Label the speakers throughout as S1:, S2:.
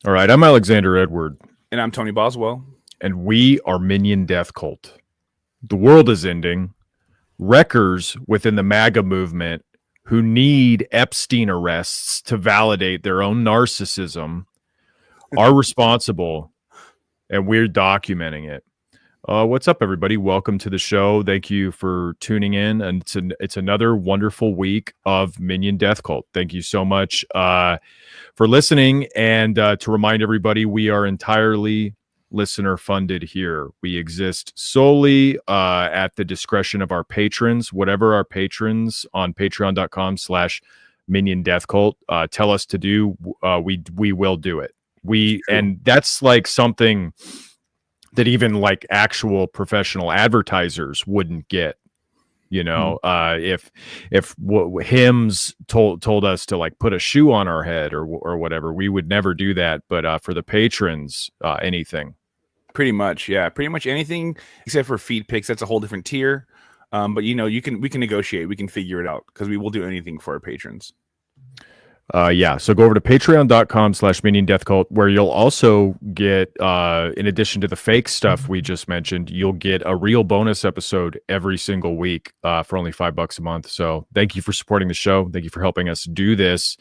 S1: All right, I'm Alexander Edward.
S2: And I'm Tony Boswell.
S1: And we are Minion Death Cult. The world is ending. Wreckers within the MAGA movement who need Epstein arrests to validate their own narcissism are responsible, and we're documenting it. What's up, everybody? Welcome to the show. Thank you for tuning in, and it's another wonderful week of Minion Death Cult. Thank you so much for listening, and to remind everybody, we are entirely listener funded here. We exist solely at the discretion of our patrons. Whatever our patrons on patreon.com/Minion Death Cult tell us to do, we will do it. And that's like something that even like actual professional advertisers wouldn't get, you know. If Hims told us to like put a shoe on our head or whatever, we would never do that. But for the patrons, anything.
S2: Pretty much, yeah. Pretty much anything except for feed pics. That's a whole different tier. But you know, we can negotiate. We can figure it out because we will do anything for our patrons.
S1: Yeah, so go over to patreon.com/Minion Death Cult, where you'll also get, in addition to the fake stuff we just mentioned, you'll get a real bonus episode every single week for only $5 a month. So thank you for supporting the show. Thank you for helping us do this.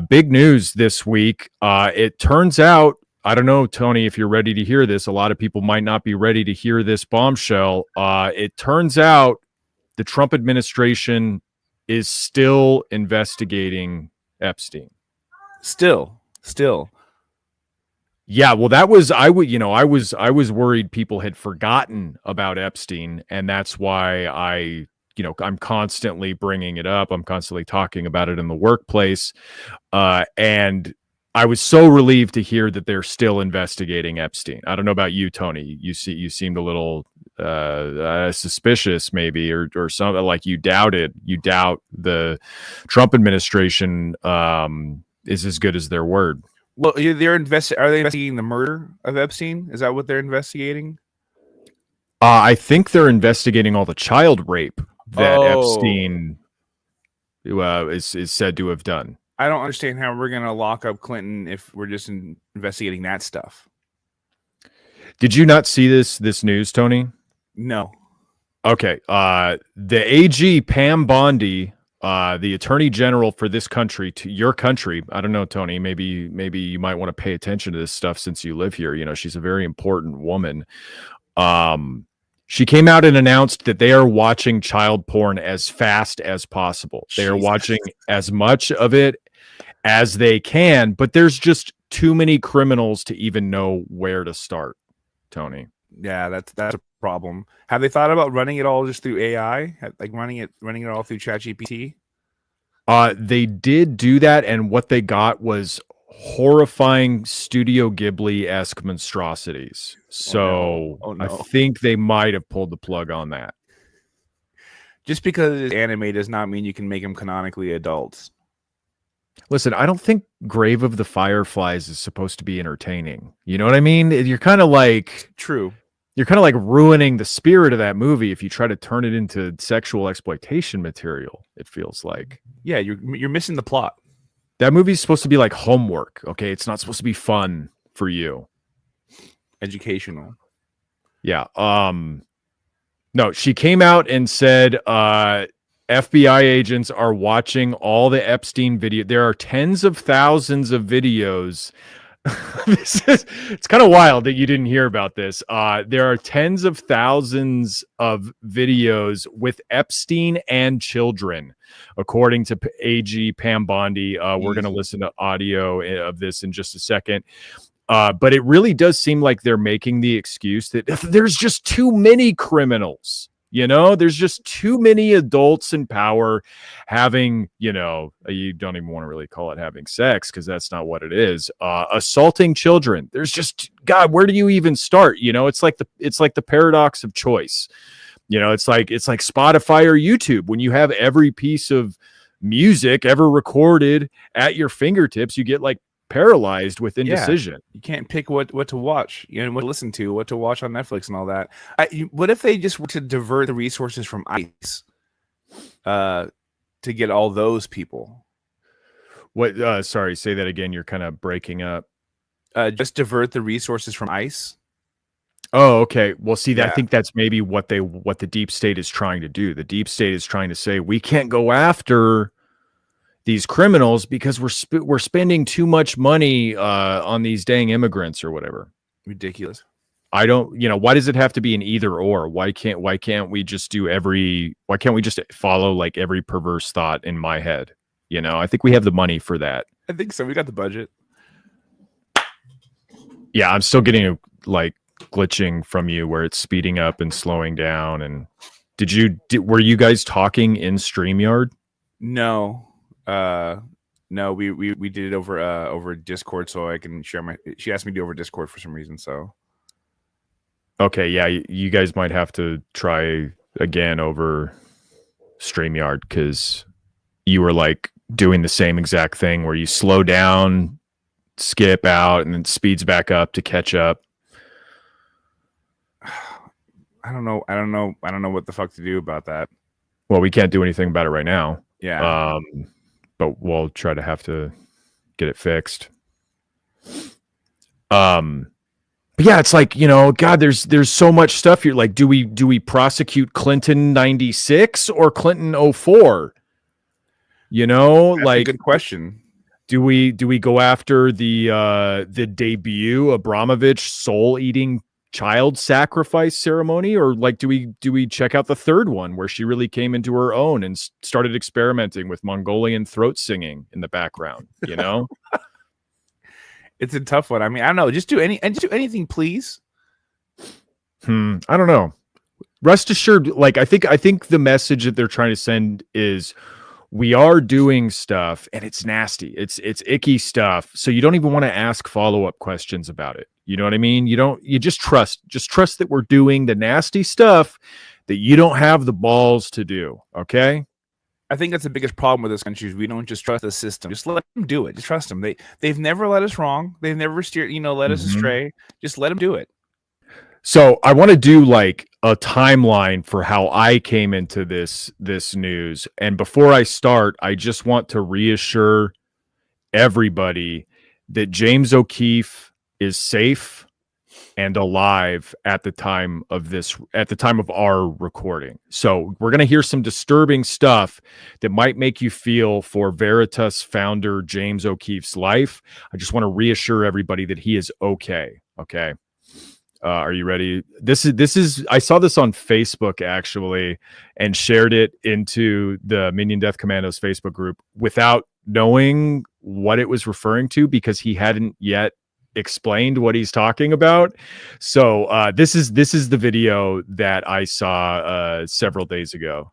S1: Big news this week. It turns out, I don't know, Tony, if you're ready to hear this. A lot of people might not be ready to hear this bombshell. It turns out the Trump administration is still investigating Epstein.
S2: Still.
S1: Yeah, well, that was I was worried people had forgotten about Epstein, and that's why I'm constantly bringing it up. I'm constantly talking about it in the workplace, and I was so relieved to hear that they're still investigating Epstein. I don't know about you, Tony. You seemed a little suspicious, maybe, or something, like you doubt the Trump administration is as good as their word.
S2: Well, are they investigating the murder of Epstein? Is that what they're investigating?
S1: I think they're investigating all the child rape that Epstein is said to have done.
S2: I don't understand how we're going to lock up Clinton if we're just investigating that stuff.
S1: Did you not see this news, Tony?
S2: No.
S1: Okay. The AG, Pam Bondi, the Attorney General for this country, to your country. I don't know, Tony. Maybe you might want to pay attention to this stuff since you live here. You know, she's a very important woman. She came out and announced that they are watching child porn as fast as possible. They are watching as much of it as they can, but there's just too many criminals to even know where to start, Tony.
S2: Yeah, that's a problem. Have they thought about running it all just through AI, like running it all through ChatGPT?
S1: They did do that, and what they got was horrifying Studio Ghibli-esque monstrosities. So
S2: oh, no.
S1: I think they might have pulled the plug on that.
S2: Just because it's anime does not mean you can make them canonically adults.
S1: Listen, I don't think Grave of the Fireflies is supposed to be entertaining. You know what I mean? You're kind of like...
S2: True.
S1: You're kind of like ruining the spirit of that movie if you try to turn it into sexual exploitation material, it feels like.
S2: Yeah, you're missing the plot.
S1: That movie's supposed to be like homework, okay? It's not supposed to be fun for you.
S2: Educational.
S1: Yeah. No, she came out and said FBI agents are watching all the Epstein video. There are tens of thousands of videos. It's kind of wild that you didn't hear about this. There are tens of thousands of videos with Epstein and children, according to AG Pam Bondi. We're going to listen to audio of this in just a second. But it really does seem like they're making the excuse that there's just too many criminals. You know, there's just too many adults in power having, you know, you don't even want to really call it having sex because that's not what it is. Assaulting children. There's just, God, where do you even start? You know, it's like the paradox of choice. You know, it's like Spotify or YouTube. When you have every piece of music ever recorded at your fingertips, you get like paralyzed with indecision.
S2: You can't pick what to watch, you know, what to listen to, what to watch on Netflix and all that. What if they just were to divert the resources from ICE to get all those people?
S1: What? Sorry, say that again. You're kind of breaking up.
S2: Just divert the resources from ICE.
S1: Oh, okay. Well, see, I
S2: Yeah.
S1: think that's maybe what the deep state is trying to do. The deep state is trying to say we can't go after these criminals because we're spending too much money on these dang immigrants or whatever.
S2: Ridiculous.
S1: I don't, why does it have to be an either or? Why can't we just why can't we just follow like every perverse thought in my head? I think we have the money for that.
S2: I think so. We got the budget.
S1: Yeah, I'm still getting like glitching from you where it's speeding up and slowing down. And were you guys talking in StreamYard?
S2: No. No, we did it over Discord, so I can share she asked me to do over Discord for some reason, so.
S1: Okay, yeah, you guys might have to try again over StreamYard because you were like doing the same exact thing where you slow down, skip out, and then speeds back up to catch up.
S2: I don't know what the fuck to do about that.
S1: Well, we can't do anything about it right now.
S2: Yeah.
S1: But we'll try to have to get it fixed. But yeah, it's like, God, there's so much stuff here. Like, do we prosecute Clinton 96 or Clinton 04?
S2: That's
S1: like
S2: a good question.
S1: Do we go after the debut Abramovich soul eating child sacrifice ceremony, or like do we check out the third one where she really came into her own and started experimenting with Mongolian throat singing in the background?
S2: It's a tough one. I mean, I don't know. Just do anything, please.
S1: I don't know. Rest assured, like I think the message that they're trying to send is we are doing stuff and it's nasty. It's icky stuff. So you don't even want to ask follow-up questions about it. You know what I mean? You just trust that we're doing the nasty stuff that you don't have the balls to do. Okay.
S2: I think that's the biggest problem with this country is we don't just trust the system. Just let them do it. Just trust them. They've never led us wrong. They've never led us astray. Just let them do it.
S1: So I want to do like a timeline for how I came into this news. And before I start, I just want to reassure everybody that James O'Keefe is safe and alive at the time of our recording. So we're going to hear some disturbing stuff that might make you feel for Veritas founder James O'Keefe's life. I just want to reassure everybody that he is okay. Okay. Are you ready? This is I saw this on Facebook actually and shared it into the Minion Death Commandos Facebook group without knowing what it was referring to because he hadn't yet explained what he's talking about. So this is the video that I saw several days ago.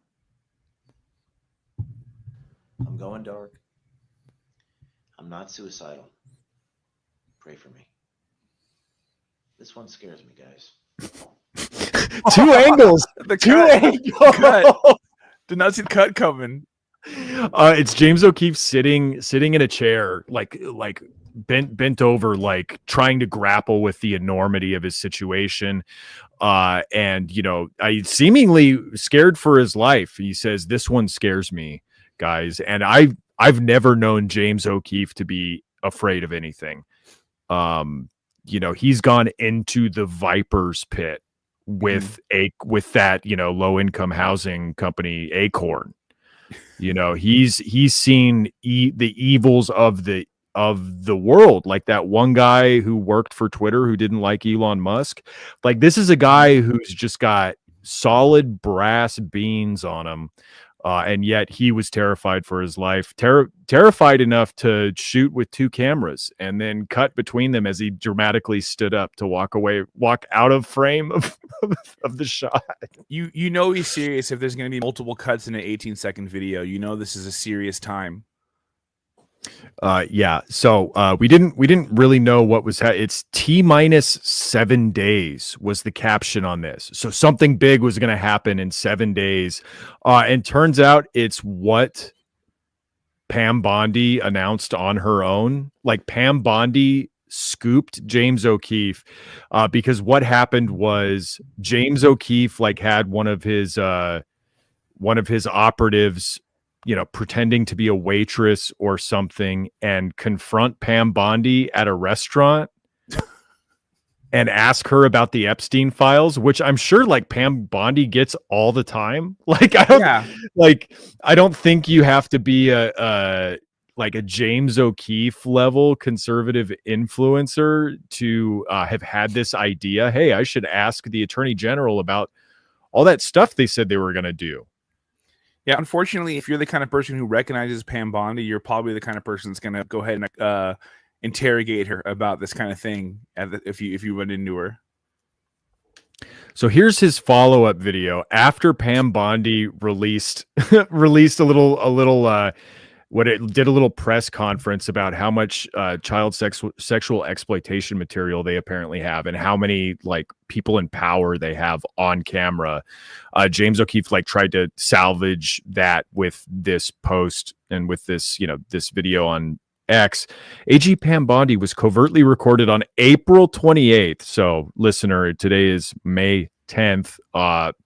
S3: I'm going dark. I'm not suicidal. Pray for me. This one scares me, guys.
S1: Two angles.
S2: Cut. Did not see the cut coming.
S1: It's James O'Keefe sitting in a chair, like bent over, like trying to grapple with the enormity of his situation. And I seemingly scared for his life. He says, "This one scares me, guys." And I've never known James O'Keefe to be afraid of anything. He's gone into the viper's pit with that, low income housing company Acorn. He's seen the evils of the world, like that one guy who worked for Twitter who didn't like Elon Musk. Like, this is a guy who's just got solid brass beans on him. And yet he was terrified for his life, terrified enough to shoot with two cameras and then cut between them as he dramatically stood up to walk out of frame of the shot.
S2: He's serious if there's going to be multiple cuts in an 18-second video. This is a serious time.
S1: Yeah. So we didn't really know what was it's T-7 days was the caption on this. So something big was going to happen in 7 days. And turns out it's what Pam Bondi announced on her own. Like, Pam Bondi scooped James O'Keefe because what happened was James O'Keefe had one of his operatives pretending to be a waitress or something and confront Pam Bondi at a restaurant and ask her about the Epstein files, which I'm sure like Pam Bondi gets all the time. Like, I don't think you have to be a James O'Keefe level conservative influencer to have had this idea. Hey, I should ask the attorney general about all that stuff they said they were going to do.
S2: Yeah, unfortunately, if you're the kind of person who recognizes Pam Bondi, you're probably the kind of person that's going to go ahead and interrogate her about this kind of thing if you run into her.
S1: So here's his follow-up video after Pam Bondi released a little did a little press conference about how much child sexual exploitation material they apparently have and how many like people in power they have on camera. James O'Keefe tried to salvage that with this post and with this, this video on X. AG Pam Bondi was covertly recorded on April 28th. So listener, today is May 10th.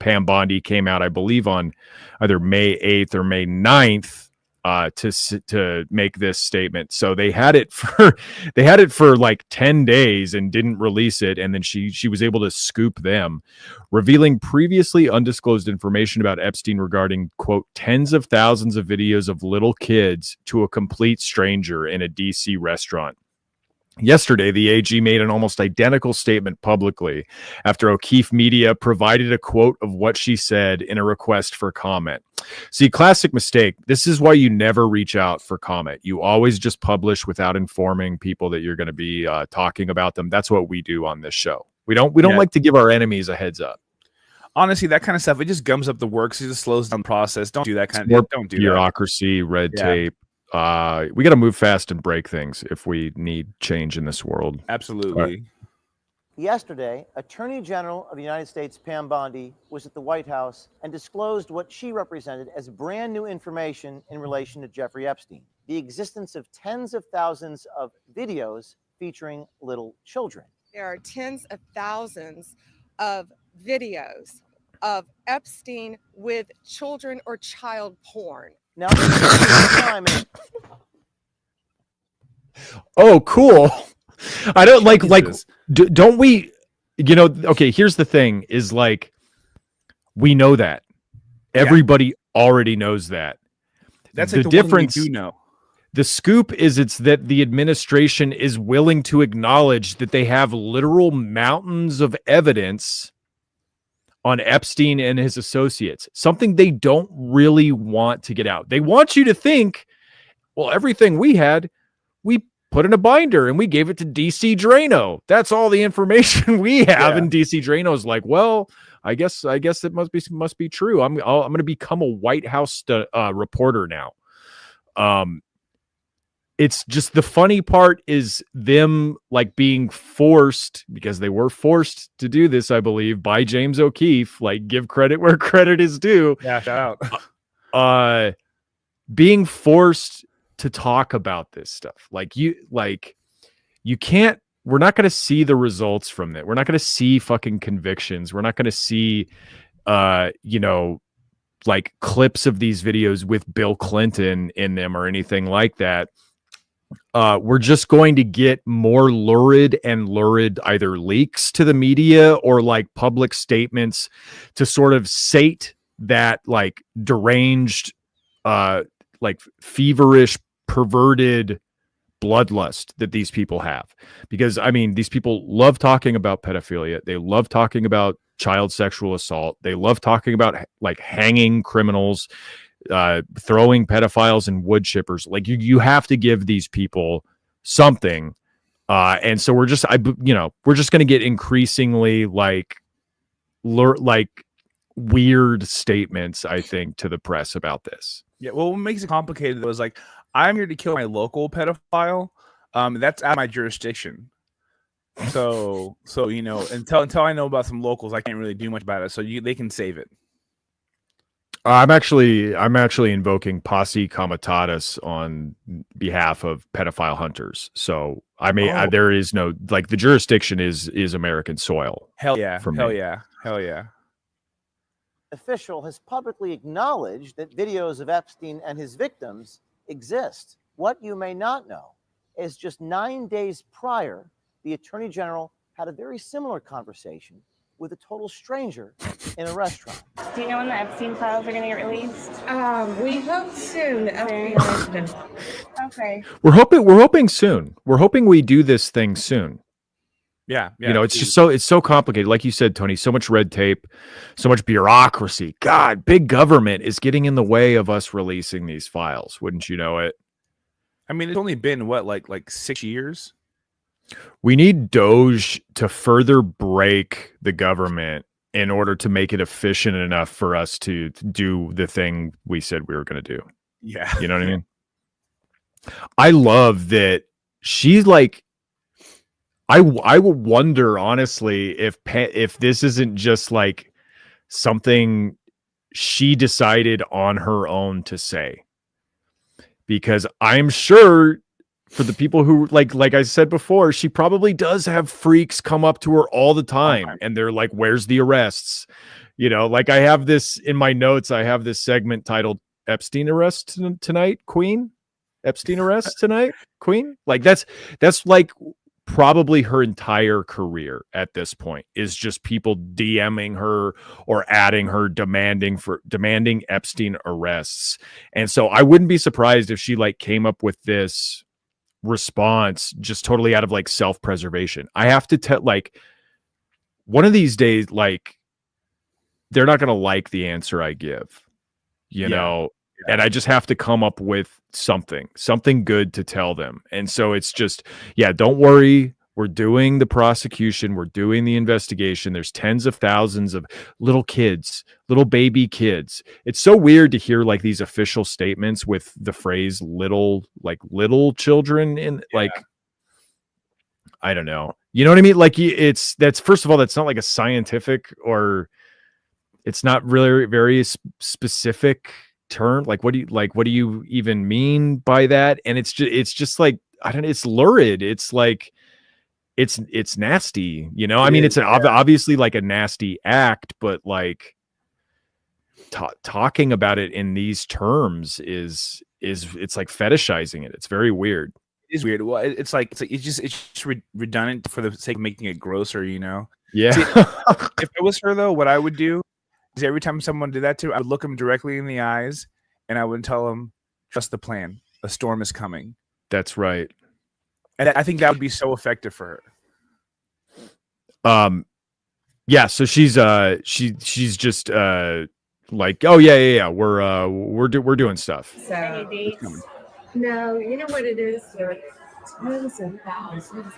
S1: Pam Bondi came out, I believe, on either May 8th or May 9th. To make this statement. So they had it for like 10 days and didn't release it, and then she was able to scoop them, revealing previously undisclosed information about Epstein regarding, quote, tens of thousands of videos of little kids to a complete stranger in a DC restaurant. Yesterday, the AG made an almost identical statement publicly after O'Keefe Media provided a quote of what she said in a request for comment. See, classic mistake. This is why you never reach out for comment. You always just publish without informing people that you're going to be talking about them. That's what we do on this show. We don't like to give our enemies a heads up.
S2: Honestly, that kind of stuff, it just gums up the works. It just slows down the process. Don't do that kind of. Don't do
S1: bureaucracy, red tape. We got to move fast and break things if we need change in this world.
S2: Absolutely.
S1: Right.
S4: Yesterday, Attorney General of the United States Pam Bondi was at the White House and disclosed what she represented as brand new information in relation to Jeffrey Epstein, the existence of tens of thousands of videos featuring little children.
S5: There are tens of thousands of videos of Epstein with children or child porn.
S4: Now, time
S1: oh, cool. I don't don't we, okay, here's the thing is we know that. Everybody already knows that.
S2: That's
S1: the
S2: like the
S1: difference.
S2: One we do know.
S1: The scoop is it's that the administration is willing to acknowledge that they have literal mountains of evidence on Epstein and his associates, something they don't really want to get out. They want you to think, well, everything we had, we put in a binder and we gave it to DC Drano. That's all the information we have. And DC Drano's like, well, I guess it must be true. I'm going to become a White House reporter now. It's just the funny part is them being forced, because they were forced to do this, I believe, by James O'Keefe, give credit where credit is due.
S2: Yeah, shout out.
S1: Being forced to talk about this stuff. You can't, we're not going to see the results from it. We're not going to see fucking convictions. We're not going to see, clips of these videos with Bill Clinton in them or anything like that. We're just going to get more lurid either leaks to the media or public statements to sort of sate that deranged, feverish, perverted bloodlust that these people have. Because these people love talking about pedophilia. They love talking about child sexual assault. They love talking about hanging criminals, throwing pedophiles and wood chippers. You have to give these people something, and so we're just going to get increasingly weird statements, I think, to the press about this.
S2: Yeah, well, what makes it complicated though is I'm here to kill my local pedophile. That's out of my jurisdiction. So until I know about some locals, I can't really do much about it. So they can save it.
S1: I'm actually invoking posse comitatus on behalf of pedophile hunters. So there is no the jurisdiction is American soil.
S2: Hell yeah.
S1: For me.
S2: Hell yeah. Hell yeah.
S4: official has publicly acknowledged that videos of Epstein and his victims exist. What you may not know is just 9 days prior, the Attorney General had a very similar conversation with a total stranger in a restaurant.
S6: Do you know when the Epstein files are going to get released?
S5: We hope soon.
S6: Okay.
S1: We're hoping soon. We're hoping we do this thing soon.
S2: Yeah.
S1: You know, it's so complicated. Like you said, Tony, so much red tape, so much bureaucracy. God, big government is getting in the way of us releasing these files. Wouldn't you know it?
S2: I mean, it's only been what, like 6 years?
S1: We need Doge to further break the government in order to make it efficient enough for us to do the thing we said we were going to do.
S2: Yeah.
S1: You know what I mean? I love that she's like, I would wonder honestly if this isn't just like something she decided on her own to say, because I'm sure for the people who like I said before, she probably does have freaks come up to her all the time, and they're like, "Where's the arrests?" You know, like I have this in my notes. I have this segment titled "Epstein arrest tonight, Queen." Epstein arrest tonight, Queen. Like that's like probably her entire career at this point is just people DMing her or adding her demanding Epstein arrests. And so I wouldn't be surprised if she like came up with this response just totally out of like self-preservation. I have to tell, like, one of these days, like, they're not going to like the answer I give, you know, and I just have to come up with something good to tell them. And so it's just, don't worry. We're doing the prosecution. We're doing the investigation. There's tens of thousands of little kids, little baby kids. It's so weird to hear like these official statements with the phrase little children in like, I don't know. You know what I mean? Like that's first of all, that's not like a scientific, or it's not really very specific term. Like, what do you even mean by that? And it's just like, I don't know, it's lurid. It's like, it's nasty, you know. I mean, it's obviously like a nasty act, but like talking about it in these terms is it's like fetishizing it. It's very weird.
S2: It is weird. Well, it's just redundant for the sake of making it grosser, you know.
S1: Yeah.
S2: See, if it was her though, what I would do is every time someone did that to her, I would look them directly in the eyes and I would tell them, trust the plan. A storm is coming.
S1: That's right.
S2: And I think that would be so effective for
S1: her. Yeah. So she's just like, oh yeah. We're doing stuff.
S6: So no, you know what it is? There are tons and thousands of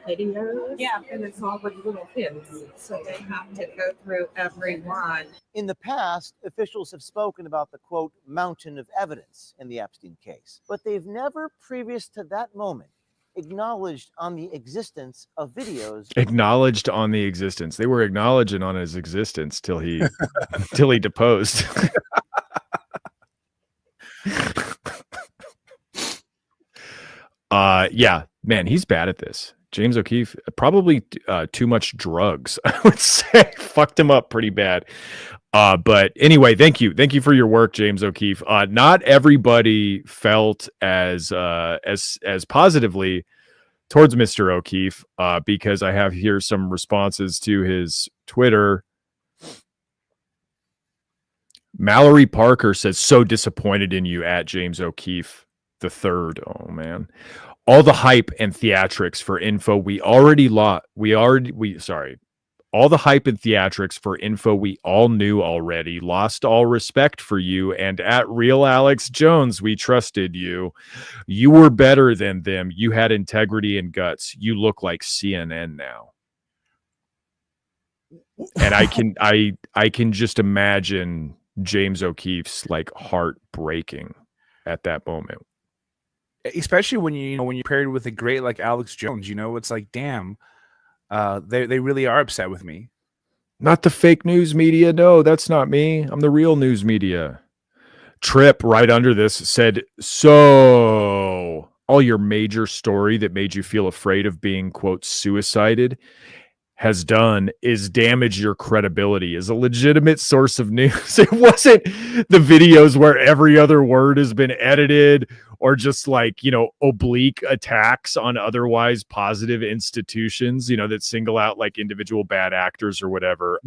S6: videos. Yeah, and it's all with little kids, so they have to go through every one.
S4: In the past, officials have spoken about the quote mountain of evidence in the Epstein case, but they've never, previous to that moment, acknowledged on the existence of videos.
S1: Acknowledged on the existence. They were acknowledging on his existence till he deposed. Yeah, man, he's bad at this. James O'Keefe, probably too much drugs, I would say. Fucked him up pretty bad. But anyway, thank you for your work, James O'Keefe. Not everybody felt as positively towards Mr. O'Keefe, because I have here some responses to his Twitter. Mallory Parker says, "So disappointed in you at James O'Keefe the third." Oh man. All the hype and theatrics for info all the hype and theatrics for info we all knew already. Lost all respect for you, and at Real Alex Jones, we trusted you. You were better than them. You had integrity and guts. You look like CNN now. And I can just imagine James O'Keefe's like heart breaking at that moment.
S2: Especially when you're paired with a great like Alex Jones, you know, it's like, damn, they really are upset with me.
S1: Not the fake news media. No, that's not me. I'm the real news media. Trip right under this said, so all your major story that made you feel afraid of being, quote, suicided has done is damage your credibility as a legitimate source of news. It wasn't the videos where every other word has been edited or just like, oblique attacks on otherwise positive institutions, that single out like individual bad actors or whatever.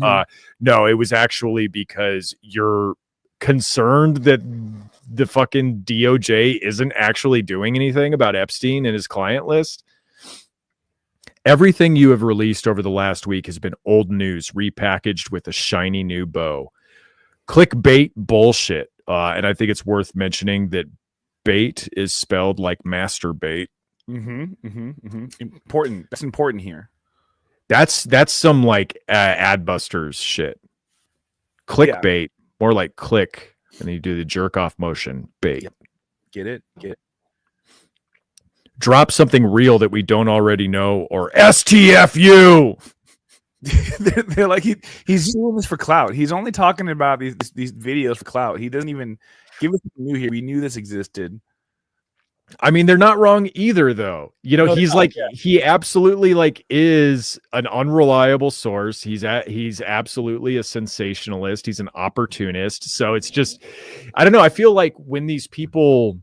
S1: No, it was actually because you're concerned that the fucking DOJ isn't actually doing anything about Epstein and his client list. Everything you have released over the last week has been old news repackaged with a shiny new bow. Clickbait bullshit. And I think it's worth mentioning that bait is spelled like masturbate.
S2: Important. That's important here.
S1: That's some like Adbusters shit. Clickbait, more like click, and then you do the jerk off motion. Bait.
S2: Yep. Get it?
S1: Drop something real that we don't already know, or STFU.
S2: They're like he's doing this for clout. He's only talking about these videos for clout. He doesn't even give us something new here. We knew this existed.
S1: I mean, they're not wrong either, though. He's like he absolutely like is an unreliable source. He's absolutely a sensationalist. He's an opportunist. So it's just, I don't know. I feel like when these people,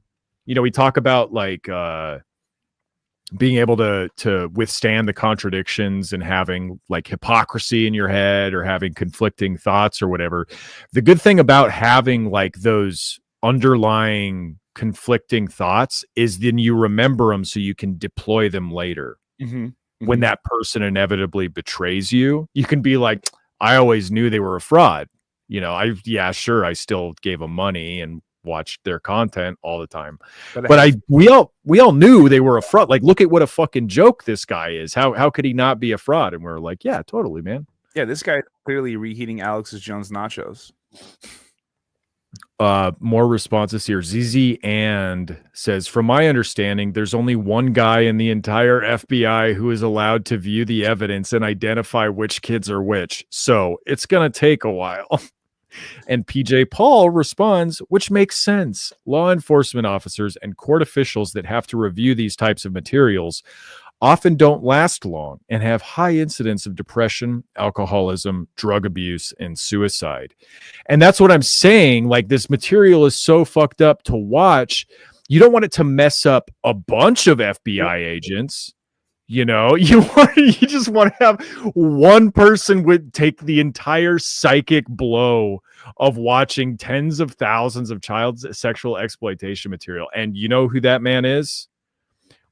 S1: we talk about like being able to withstand the contradictions and having like hypocrisy in your head or having conflicting thoughts or whatever. The good thing about having like those underlying conflicting thoughts is then you remember them so you can deploy them later. When that person inevitably betrays you, you can be like, I always knew they were a fraud. I still gave them money and watched their content all the time, but we all knew they were a fraud. Like, look at what a fucking joke this guy is. How could he not be a fraud? And we're like, yeah, totally, man.
S2: Yeah, this guy clearly reheating Alex Jones nachos.
S1: More responses here. ZZ and says, from my understanding, there's only one guy in the entire FBI who is allowed to view the evidence and identify which kids are which. So it's going to take a while. And PJ Paul responds, which makes sense. Law enforcement officers and court officials that have to review these types of materials often don't last long and have high incidence of depression, alcoholism, drug abuse, and suicide. And that's what I'm saying. Like, this material is so fucked up to watch. You don't want it to mess up a bunch of FBI agents. You just want to have one person would take the entire psychic blow of watching tens of thousands of child sexual exploitation material. And you know who that man is?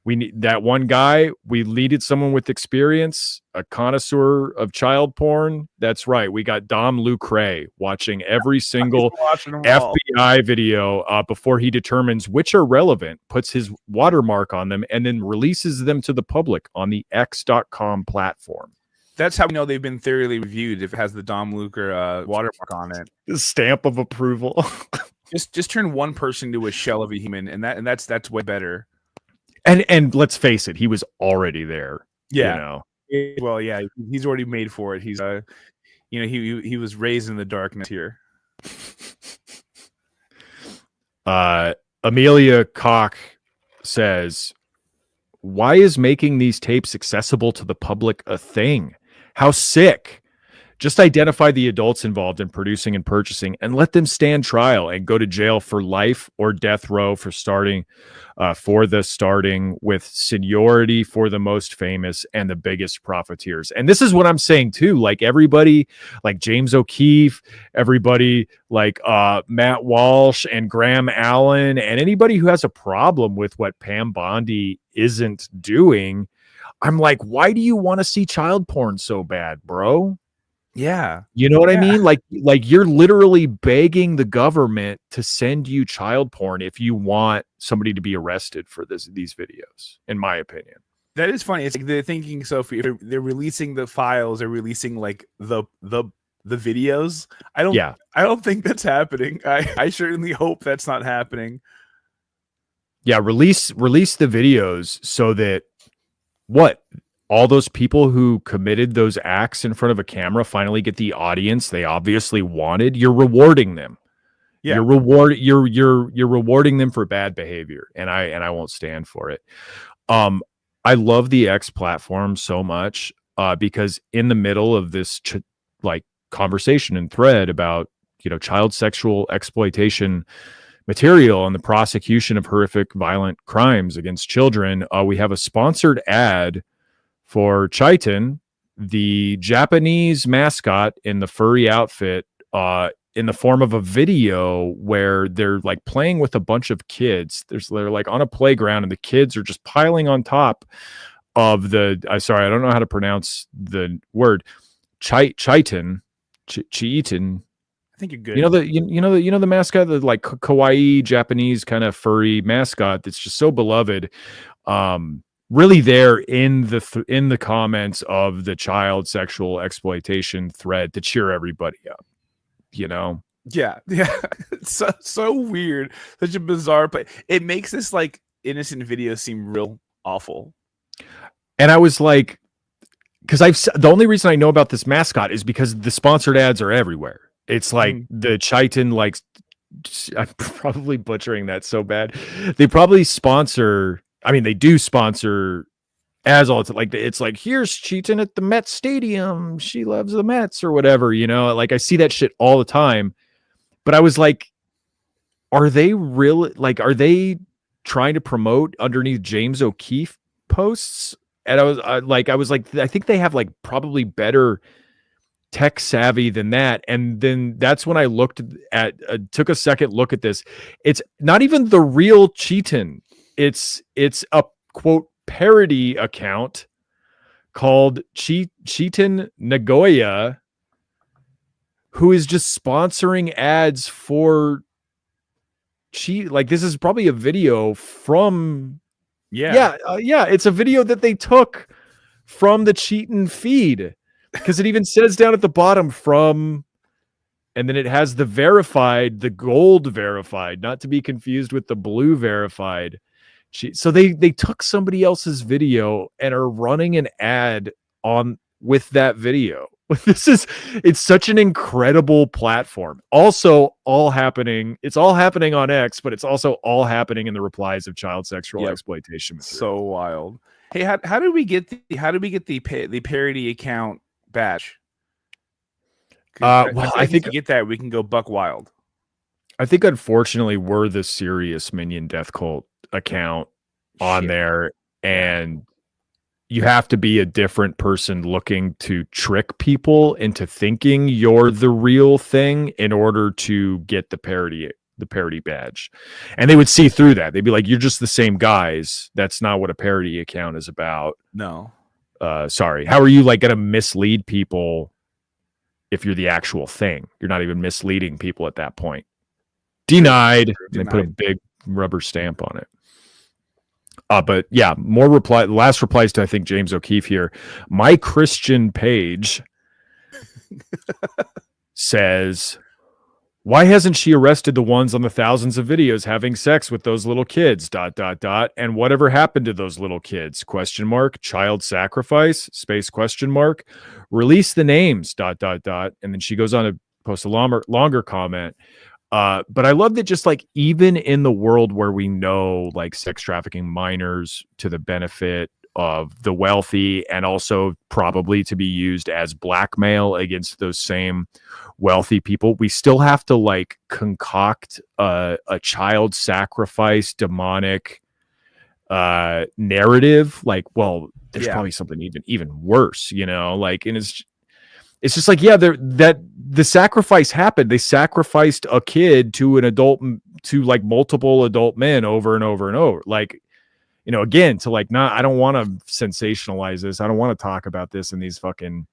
S1: We need that one guy. We needed someone with experience, a connoisseur of child porn. That's right. We got Dom Lucre watching every single FBI video before he determines which are relevant, puts his watermark on them, and then releases them to the public on the X.com platform.
S2: That's how we know they've been thoroughly reviewed. If it has the Dom Lucre watermark on it,
S1: the stamp of approval.
S2: just turn one person into a shell of a human, and that's way better.
S1: And let's face it, he was already there.
S2: Yeah. Well, yeah, he's already made for it. He's he was raised in the darkness here.
S1: Amelia Koch says, why is making these tapes accessible to the public a thing? How sick. Just identify the adults involved in producing and purchasing and let them stand trial and go to jail for life or death row for starting with seniority for the most famous and the biggest profiteers. And this is what I'm saying too. Like, everybody like James O'Keefe, everybody like Matt Walsh and Graham Allen, and anybody who has a problem with what Pam Bondi isn't doing, I'm like, why do you want to see child porn so bad, bro?
S2: Yeah.
S1: You know what I mean? Like you're literally begging the government to send you child porn if you want somebody to be arrested for these videos, in my opinion.
S2: That is funny. It's like they're thinking, so if they're releasing the files, they're releasing like the videos. I don't think that's happening. I certainly hope that's not happening.
S1: Yeah, release the videos so that all those people who committed those acts in front of a camera finally get the audience they obviously wanted. You're rewarding them. Yeah. You're rewarding them for bad behavior, and I won't stand for it. I love the X platform so much. because in the middle of this like conversation and thread about, you know, child sexual exploitation material and the prosecution of horrific violent crimes against children, we have a sponsored ad for Chitin, the Japanese mascot in the furry outfit, in the form of a video where they're like playing with a bunch of kids. They're like on a playground and the kids are just piling on top of the, sorry, I don't know how to pronounce the word, Chitin.
S2: I think you're good.
S1: You know the mascot, the like kawaii Japanese kind of furry mascot that's just so beloved. Really there in the comments of the child sexual exploitation thread to cheer everybody up. You know?
S2: Yeah. It's so weird. Such a bizarre play. It makes this like innocent video seem real awful.
S1: And I was like, because the only reason I know about this mascot is because the sponsored ads are everywhere. It's like the Chitin, like, I'm probably butchering that so bad. They probably sponsor, I mean, they do sponsor ads all the time. Like, it's like, here's Chitin at the Mets Stadium. She loves the Mets or whatever, you know? Like, I see that shit all the time. But I was like, are they really, like, are they trying to promote underneath James O'Keefe posts? And I was like, I think they have like probably better tech savvy than that. And then that's when I looked at took a second look at this. It's not even the real Chitin. It's a quote parody account called Chitin Nagoya, who is just sponsoring ads for like this is probably a video from it's a video that they took from the Chitin feed. Because it even says down at the bottom from, and then it has the verified, the gold verified, not to be confused with the blue verified. So they took somebody else's video and are running an ad on with that video. It's such an incredible platform. Also, it's all happening on X, but it's also all happening in the replies of child sexual exploitation material.
S2: So wild. Hey, how did we get the parody account badge?
S1: Well, I think
S2: to get that we can go buck wild.
S1: I think unfortunately we're the serious Minion Death Cult account on there, and you have to be a different person looking to trick people into thinking you're the real thing in order to get the parody badge. And they would see through that. They'd be like, you're just the same guys. That's not what a parody account is about.
S2: No.
S1: Sorry. How are you like going to mislead people if you're the actual thing? You're not even misleading people at that point. Denied. They put a big rubber stamp on it. But yeah, more last replies to, I think, James O'Keefe here. My Christian page says, why hasn't she arrested the ones on the thousands of videos having sex with those little kids, ... And whatever happened to those little kids, ? Child sacrifice, ? Release the names, ... And then she goes on to post a longer comment. But I love that just like even in the world where we know like sex trafficking minors to the benefit of the wealthy and also probably to be used as blackmail against those same wealthy people, we still have to like concoct a child sacrifice demonic narrative. Like, well, there's probably something even worse, you know, like, and it's just like, that the sacrifice happened. They sacrificed a kid to an adult, to like multiple adult men over and over and over. Like, you know, again, to like, I don't want to sensationalize this. I don't want to talk about this in these fucking,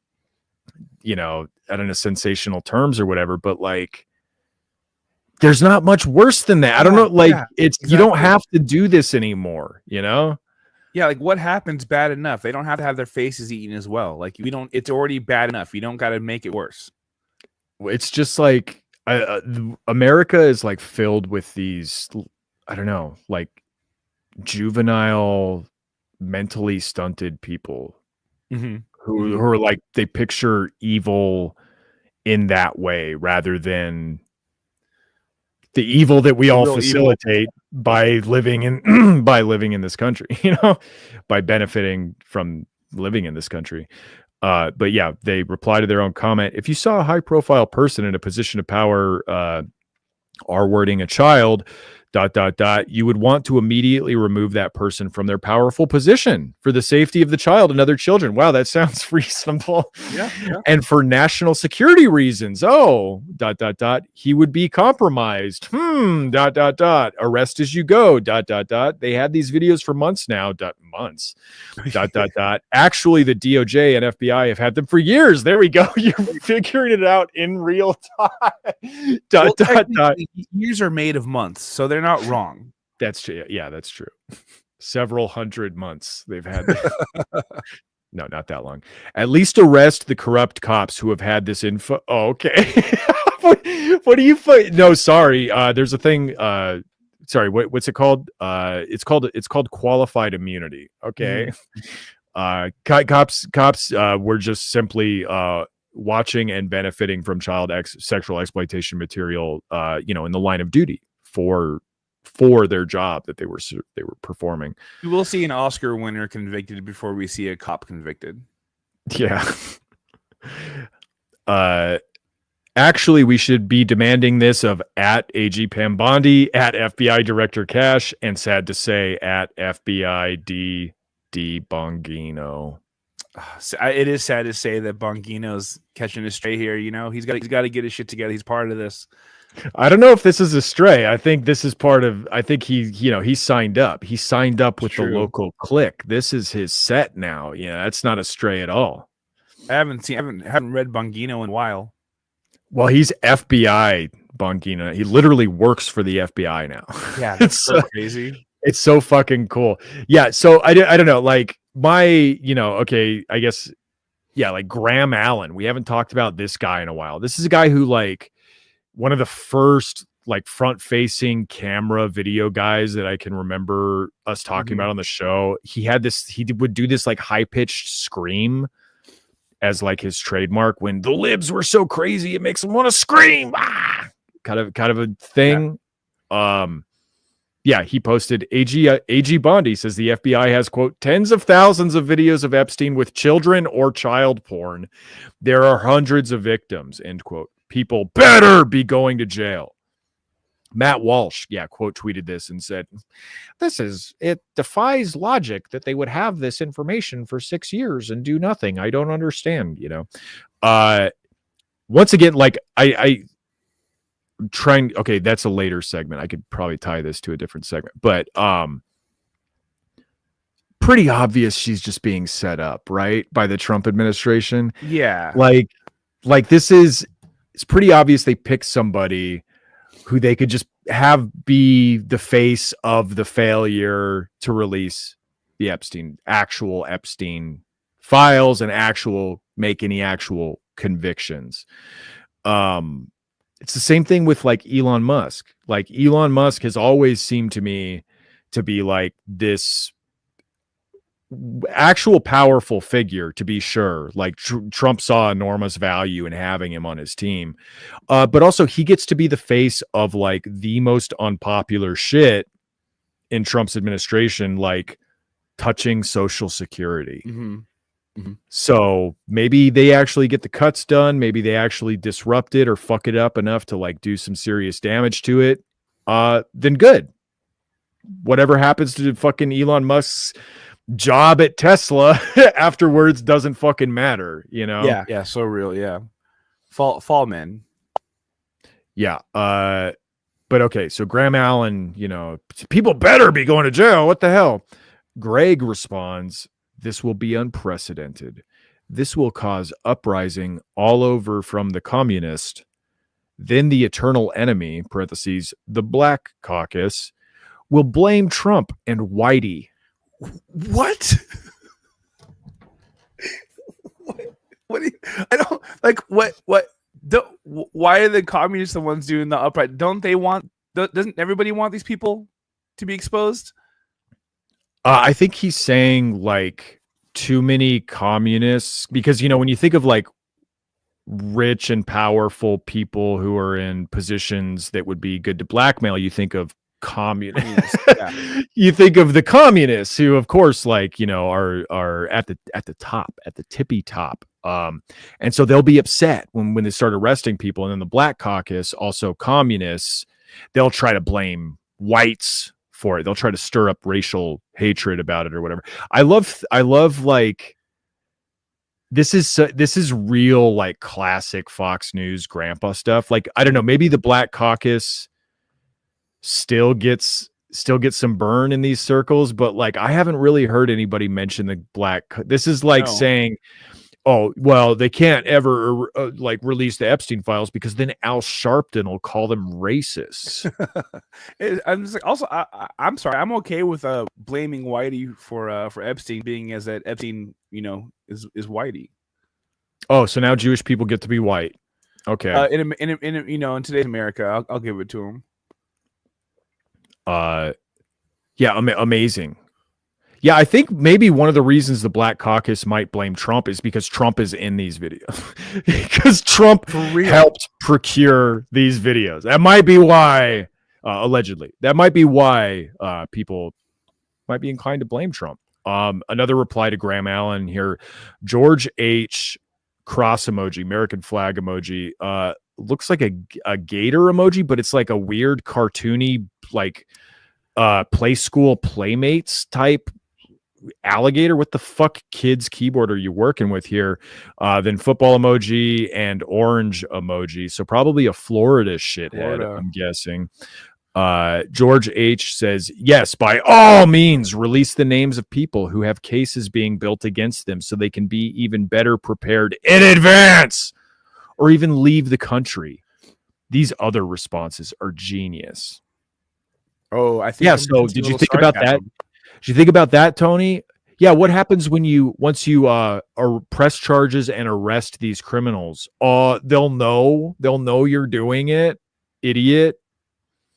S1: you know, I don't know, sensational terms or whatever, but like, there's not much worse than that. I don't know. Like exactly. You don't have to do this anymore, you know?
S2: Yeah, like what happens bad enough? They don't have to have their faces eaten as well. Like it's already bad enough. You don't got to make it worse.
S1: It's just like America is like filled with these, I don't know, like juvenile, mentally stunted people who are like, they picture evil in that way rather than the evil that we all facilitate by living in this country, you know, by benefiting from living in this country. But yeah, they reply to their own comment. If you saw a high profile person in a position of power, R-wording a child, ... you would want to immediately remove that person from their powerful position for the safety of the child and other children. Wow, that sounds reasonable.
S2: Yeah.
S1: And for national security reasons. Oh, ... he would be compromised. Arrest as you go. ... They had these videos for months now. Months. ... Actually, the DOJ and FBI have had them for years. There we go. You're figuring it out in real time. ...
S2: Years are made of months, so they're not wrong.
S1: That's true. Yeah, that's true. Several hundred months they've had. No, not that long. At least arrest the corrupt cops who have had this info. Oh, okay. What do you find? No, sorry. There's a thing. Sorry. What's it called? It's called qualified immunity. Okay. Cops were just simply watching and benefiting from child sexual exploitation material. In the line of duty for their job that they were performing.
S2: We will see an Oscar winner convicted before we see a cop convicted.
S1: Yeah. Actually, we should be demanding this of at AG Pam Bondi, at FBI Director Cash, and sad to say, at FBI D Bongino.
S2: It is sad to say that Bongino's catching a stray here. He's got to get his shit together. He's part of this.
S1: I don't know if this is a stray. I think this is part of. I think he signed up. He signed up with the local clique. This is his set now. Yeah, that's not a stray at all.
S2: I haven't read Bongino in a while.
S1: Well, he's FBI Bongino. He literally works for the FBI now.
S2: Yeah, that's so crazy.
S1: It's so fucking cool. Yeah. So I don't know. Like okay, I guess. Yeah, like Graham Allen. We haven't talked about this guy in a while. This is a guy who one of the first front-facing camera video guys that I can remember us talking about on the show. He would do this high-pitched scream as his trademark when the libs were so crazy it makes them want to scream. Ah! Kind of a thing. Yeah. He posted AG Bondi says the FBI has, quote, tens of thousands of videos of Epstein with children or child porn. There are hundreds of victims, end quote. People better be going to jail. Matt Walsh, quote tweeted this and said, it defies logic that they would have this information for 6 years and do nothing. I don't understand, once again, I'm trying. Okay. That's a later segment. I could probably tie this to a different segment, but, pretty obvious she's just being set up, right, by the Trump administration.
S2: Yeah.
S1: It's pretty obvious they picked somebody who they could just have be the face of the failure to release the actual Epstein files and make any actual convictions. It's the same thing with Elon Musk. Elon Musk has always seemed to me to be this actual powerful figure, to be sure. Trump saw enormous value in having him on his team, but also he gets to be the face of the most unpopular shit in Trump's administration, touching Social Security. So maybe they actually get the cuts done. Maybe they actually disrupt it or fuck it up enough to do some serious damage to it. Then good. Whatever happens to fucking Elon Musk's job at Tesla afterwards doesn't fucking matter,
S2: Yeah, so real. Yeah, fall men.
S1: Yeah. But okay, so Graham Allen, people better be going to jail. What the hell? Greg responds, this will be unprecedented. This will cause uprising all over from the communist. Then the eternal enemy, parentheses, the Black Caucus, will blame Trump and Whitey.
S2: What? What do you, I don't what why are the communists the ones doing the upright? Doesn't everybody want these people to be exposed?
S1: I think he's saying too many communists, because when you think of rich and powerful people who are in positions that would be good to blackmail, you think of communists.
S2: Yeah.
S1: You think of the communists who, of course, like, you know, are at the top, at the tippy top. And so they'll be upset when they start arresting people. And then the Black Caucus, also communists, they'll try to blame whites for it. They'll try to stir up racial hatred about it or whatever. I love like, this is real, like, classic Fox News grandpa stuff. Like, I don't know, maybe the Black Caucus still gets some burn in these circles, but like, I haven't really heard anybody mention the this is like saying, oh, well, they can't ever like release the Epstein files because then Al Sharpton will call them racists.
S2: I'm just like, also, I'm sorry, I'm okay with blaming Whitey for Epstein, being as that Epstein, you know, is Whitey.
S1: Oh, so now Jewish people get to be white. Okay.
S2: In you know, in today's America, I'll give it to him.
S1: Yeah, amazing. Yeah, I think maybe one of the reasons the Black Caucus might blame Trump is because Trump is in these videos. Because Trump helped procure these videos. That might be why, allegedly, that might be why people might be inclined to blame Trump. Another reply to Graham Allen here. George H. cross emoji, American flag emoji. Looks like a gator emoji, but it's like a weird cartoony, like play school playmates type alligator. What the fuck kids keyboard are you working with here? Then football emoji and orange emoji. So probably a Florida shithead, I'm guessing. George H says, yes, by all means, release the names of people who have cases being built against them so they can be even better prepared in advance or even leave the country. These other responses are genius.
S2: Oh, I think.
S1: Yeah. So did you think about that? Did you think about that, Tony? Yeah. What happens when once you press charges and arrest these criminals? They'll know you're doing it, idiot.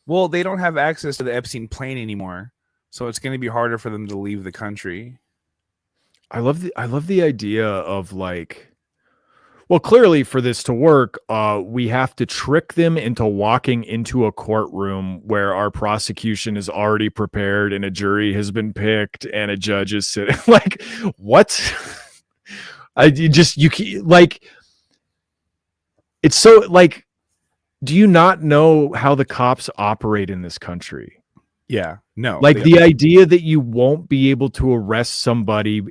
S2: Well, they don't have access to the Epstein plane anymore, so it's going to be harder for them to leave the country.
S1: I love the idea of like, well, clearly for this to work, we have to trick them into walking into a courtroom where our prosecution is already prepared and a jury has been picked and a judge is sitting. Like, what? It's so like, do you not know how the cops operate in this country?
S2: Yeah, no.
S1: Like the idea that you won't be able to arrest somebody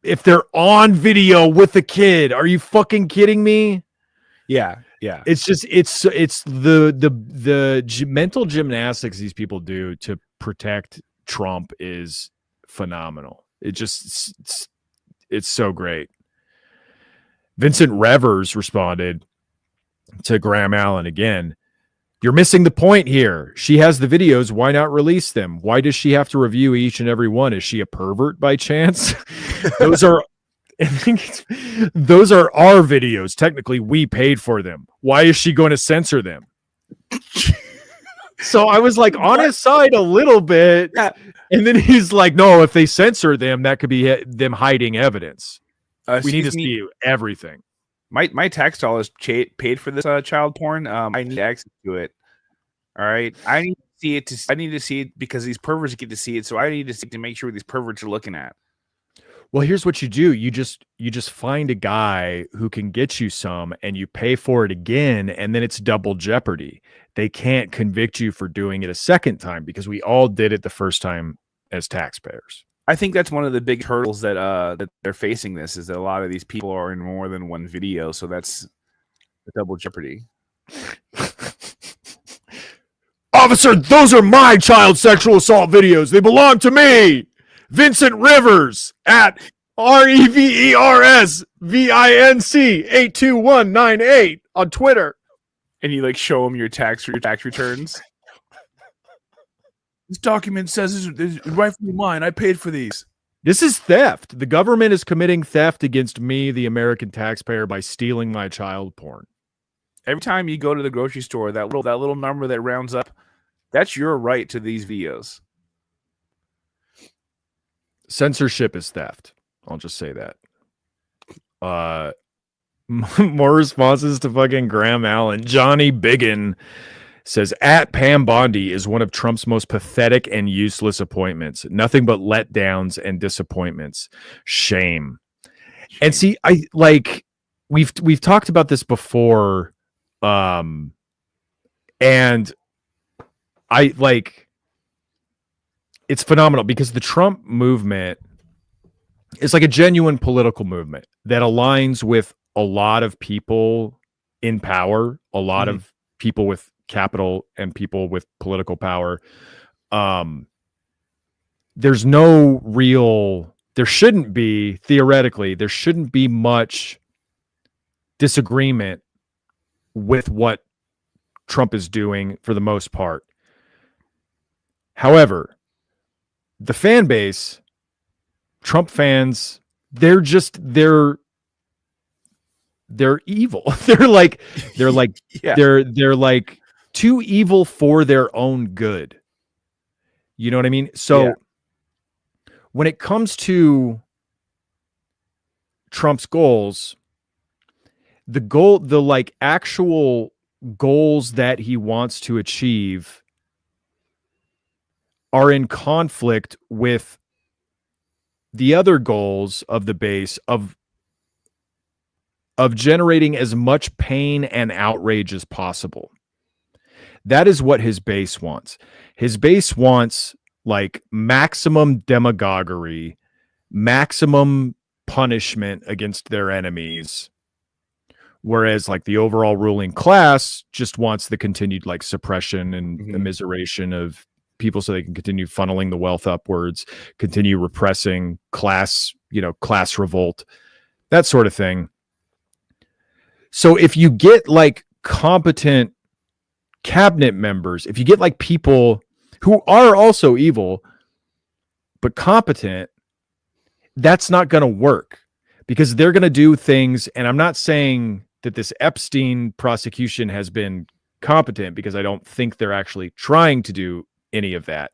S1: if they're on video with a kid. Are you fucking kidding me?
S2: Yeah, yeah.
S1: It's just it's the mental gymnastics these people do to protect Trump is phenomenal. It's so great. Vincent Revers responded to Graham Allen again. You're missing the point here. She has the videos. Why not release them? Why does she have to review each and every one? Is she a pervert by chance? Those are our videos. Technically, we paid for them. Why is she going to censor them? So I was like on his side a little bit. Yeah. And then he's like, no, if they censor them, that could be them hiding evidence. We need to see everything.
S2: My tax dollars paid for this child porn. I need access to it. All right, I need to see it. I need to see it because these perverts get to see it. So I need to see it to make sure what these perverts are looking at.
S1: Well, here's what you do: you just find a guy who can get you some, and you pay for it again, and then it's double jeopardy. They can't convict you for doing it a second time because we all did it the first time as taxpayers.
S2: I think that's one of the big hurdles that they're facing. This is that a lot of these people are in more than one video, so that's the double jeopardy.
S1: Officer, those are my child sexual assault videos. They belong to me. Vincent Rivers at REVERSVINC82198 on Twitter.
S2: And you like show them your tax returns. This document says this is rightfully mine. I paid for these.
S1: This is theft. The government is committing theft against me, the American taxpayer, by stealing my child porn.
S2: Every time you go to the grocery store, that little number that rounds up, that's your right to these videos.
S1: Censorship is theft. I'll just say that. More responses to fucking Graham Allen. Johnny Biggin. says at Pam Bondi is one of Trump's most pathetic and useless appointments. Nothing but letdowns and disappointments. Shame. And see, I like we've talked about this before, and I like it's phenomenal because the Trump movement is like a genuine political movement that aligns with a lot of people in power, a lot of people with capital and people with political power. There's no real, there shouldn't be, theoretically, there shouldn't be much disagreement with what Trump is doing for the most part. However, the fan base, Trump fans, they're evil. they're like
S2: Yeah.
S1: they're like too evil for their own good. You know what I mean? So when it comes to Trump's goals, the like actual goals that he wants to achieve are in conflict with the other goals of the base of generating as much pain and outrage as possible. That is what his base wants. His base wants like maximum demagoguery, maximum punishment against their enemies. Whereas like the overall ruling class just wants the continued like suppression and immiseration of people so they can continue funneling the wealth upwards, continue repressing class revolt, that sort of thing. So if you get like competent cabinet members, if you get like people who are also evil, but competent, that's not going to work because they're going to do things. And I'm not saying that this Epstein prosecution has been competent because I don't think they're actually trying to do any of that.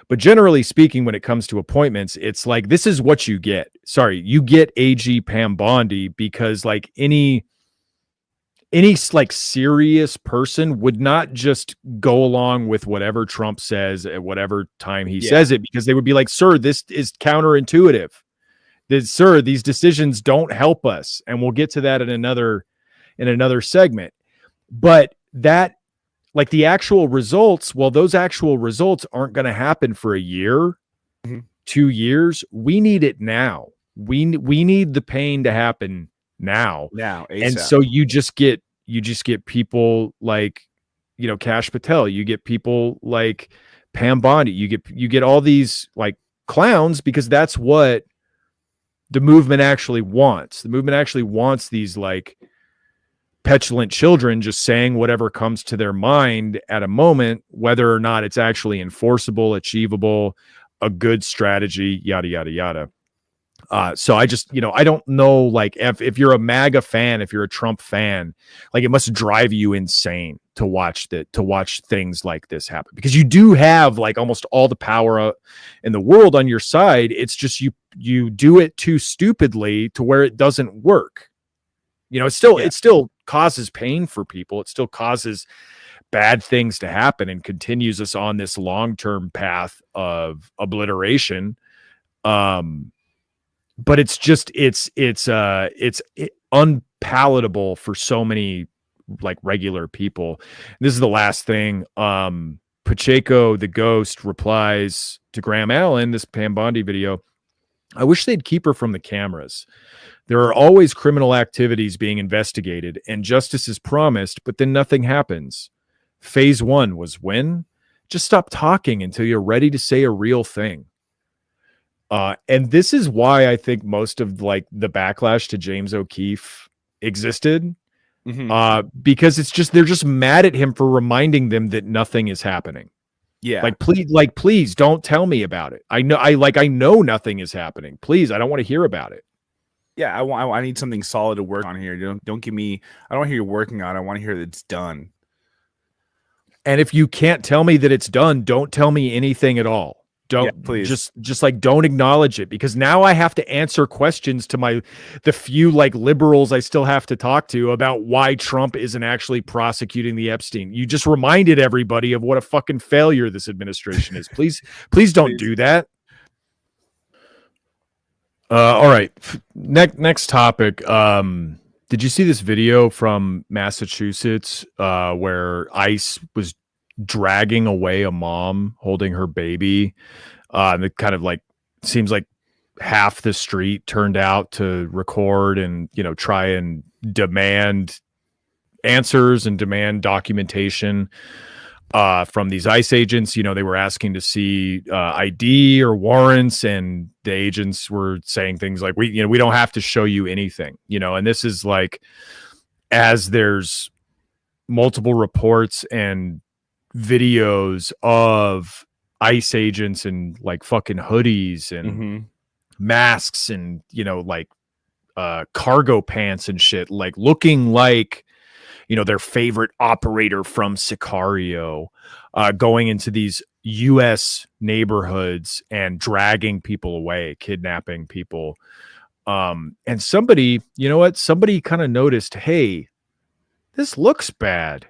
S1: But generally speaking, when it comes to appointments, it's like, this is what you get. Sorry, you get AG Pam Bondi because like any like serious person would not just go along with whatever Trump says at whatever time he says it, because they would be like, sir, this is counterintuitive. Sir, these decisions don't help us. And we'll get to that in another segment. But that, like the actual results, well, those actual results aren't going to happen for a year, 2 years. We need it now. We need the pain to happen now. ASAP. And so you just get people like, Kash Patel, you get people like Pam Bondi, you get all these like clowns, because that's what the movement actually wants. The movement actually wants these like petulant children just saying whatever comes to their mind at a moment, whether or not it's actually enforceable, achievable, a good strategy, yada, yada, yada. So I just, I don't know, like if you're a MAGA fan, if you're a Trump fan, like it must drive you insane to watch things like this happen, because you do have like almost all the power in the world on your side. It's just you do it too stupidly to where it doesn't work. It still causes pain for people. It still causes bad things to happen and continues us on this long-term path of obliteration. But it's just it's unpalatable for so many like regular people. This is the last thing. Pacheco the Ghost replies to Graham Allen, this Pam Bondi video, I wish they'd keep her from the cameras. There are always criminal activities being investigated and justice is promised, but then nothing happens. Phase 1 was when? Just stop talking until you're ready to say a real thing. And this is why I think most of like the backlash to James O'Keefe existed, because they're just mad at him for reminding them that nothing is happening. Yeah, please don't tell me about it. I know nothing is happening. Please, I don't want to hear about it.
S2: Yeah, I need something solid to work on here. Don't give me. I don't want to hear you're working on it. I want to hear that it's done.
S1: And if you can't tell me that it's done, don't tell me anything at all. Don't
S2: please.
S1: just like don't acknowledge it, because now I have to answer questions to the few like liberals I still have to talk to about why Trump isn't actually prosecuting the Epstein. You just reminded everybody of what a fucking failure this administration is. Please don't do that. All right. Next topic. Did you see this video from Massachusetts where ICE was dragging away a mom holding her baby? And it kind of like seems like half the street turned out to record and, you know, try and demand answers and demand documentation from these ICE agents. You know, they were asking to see ID or warrants, and the agents were saying things like, we don't have to show you anything, you know. And this is like, as there's multiple reports and videos of ICE agents in like fucking hoodies and masks and, you know, like cargo pants and shit, like looking like, you know, their favorite operator from Sicario, going into these U.S. neighborhoods and dragging people away, kidnapping people. And somebody, you know what? Somebody kind of noticed, hey, this looks bad.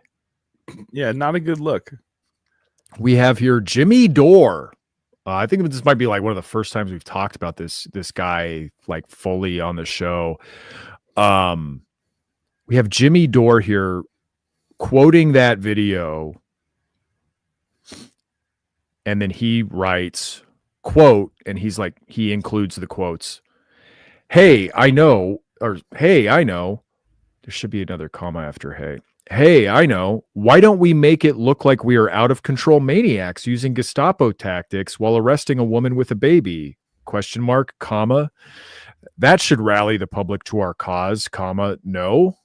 S2: Yeah, not a good look.
S1: We have here Jimmy Dore. I think this might be like one of the first times we've talked about this guy like fully on the show. We have Jimmy Dore here quoting that video, and then he writes, quote, and he's like, he includes the quotes. Hey, I know. There should be another comma after hey. Hey, I know. Why don't we make it look like we are out of control maniacs using Gestapo tactics while arresting a woman with a baby? Question mark, comma. That should rally the public to our cause, comma, no.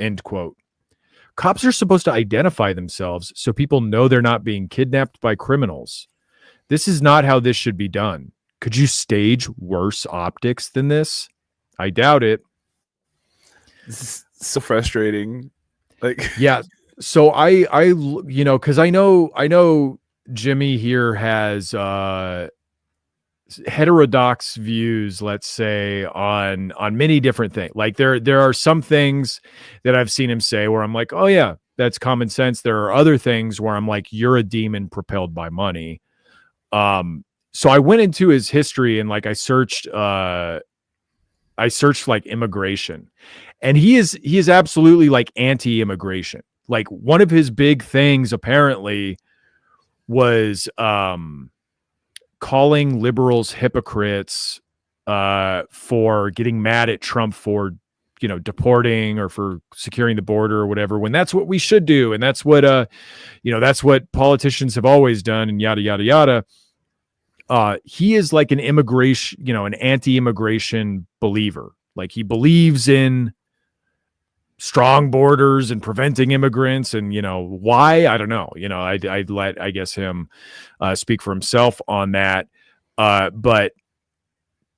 S1: End quote. Cops are supposed to identify themselves so people know they're not being kidnapped by criminals. This is not how this should be done. Could you stage worse optics than this? I doubt it.
S2: This is so frustrating. Like,
S1: yeah. So I you know, because I know Jimmy here has heterodox views, let's say, on many different things. Like there are some things that I've seen him say where I'm like, oh yeah, that's common sense. There are other things where I'm like, you're a demon propelled by money. So I went into his history and like I searched like immigration, and he is absolutely like anti-immigration. Like one of his big things apparently was calling liberals hypocrites for getting mad at Trump for, you know, deporting or for securing the border or whatever, when that's what we should do. And that's what, you know, that's what politicians have always done, and yada, yada, yada. He is like an immigration, you know, an anti-immigration believer. Like he believes in strong borders and preventing immigrants, and, you know, why, I don't know. You know, I'd let, I guess, him speak for himself on that. But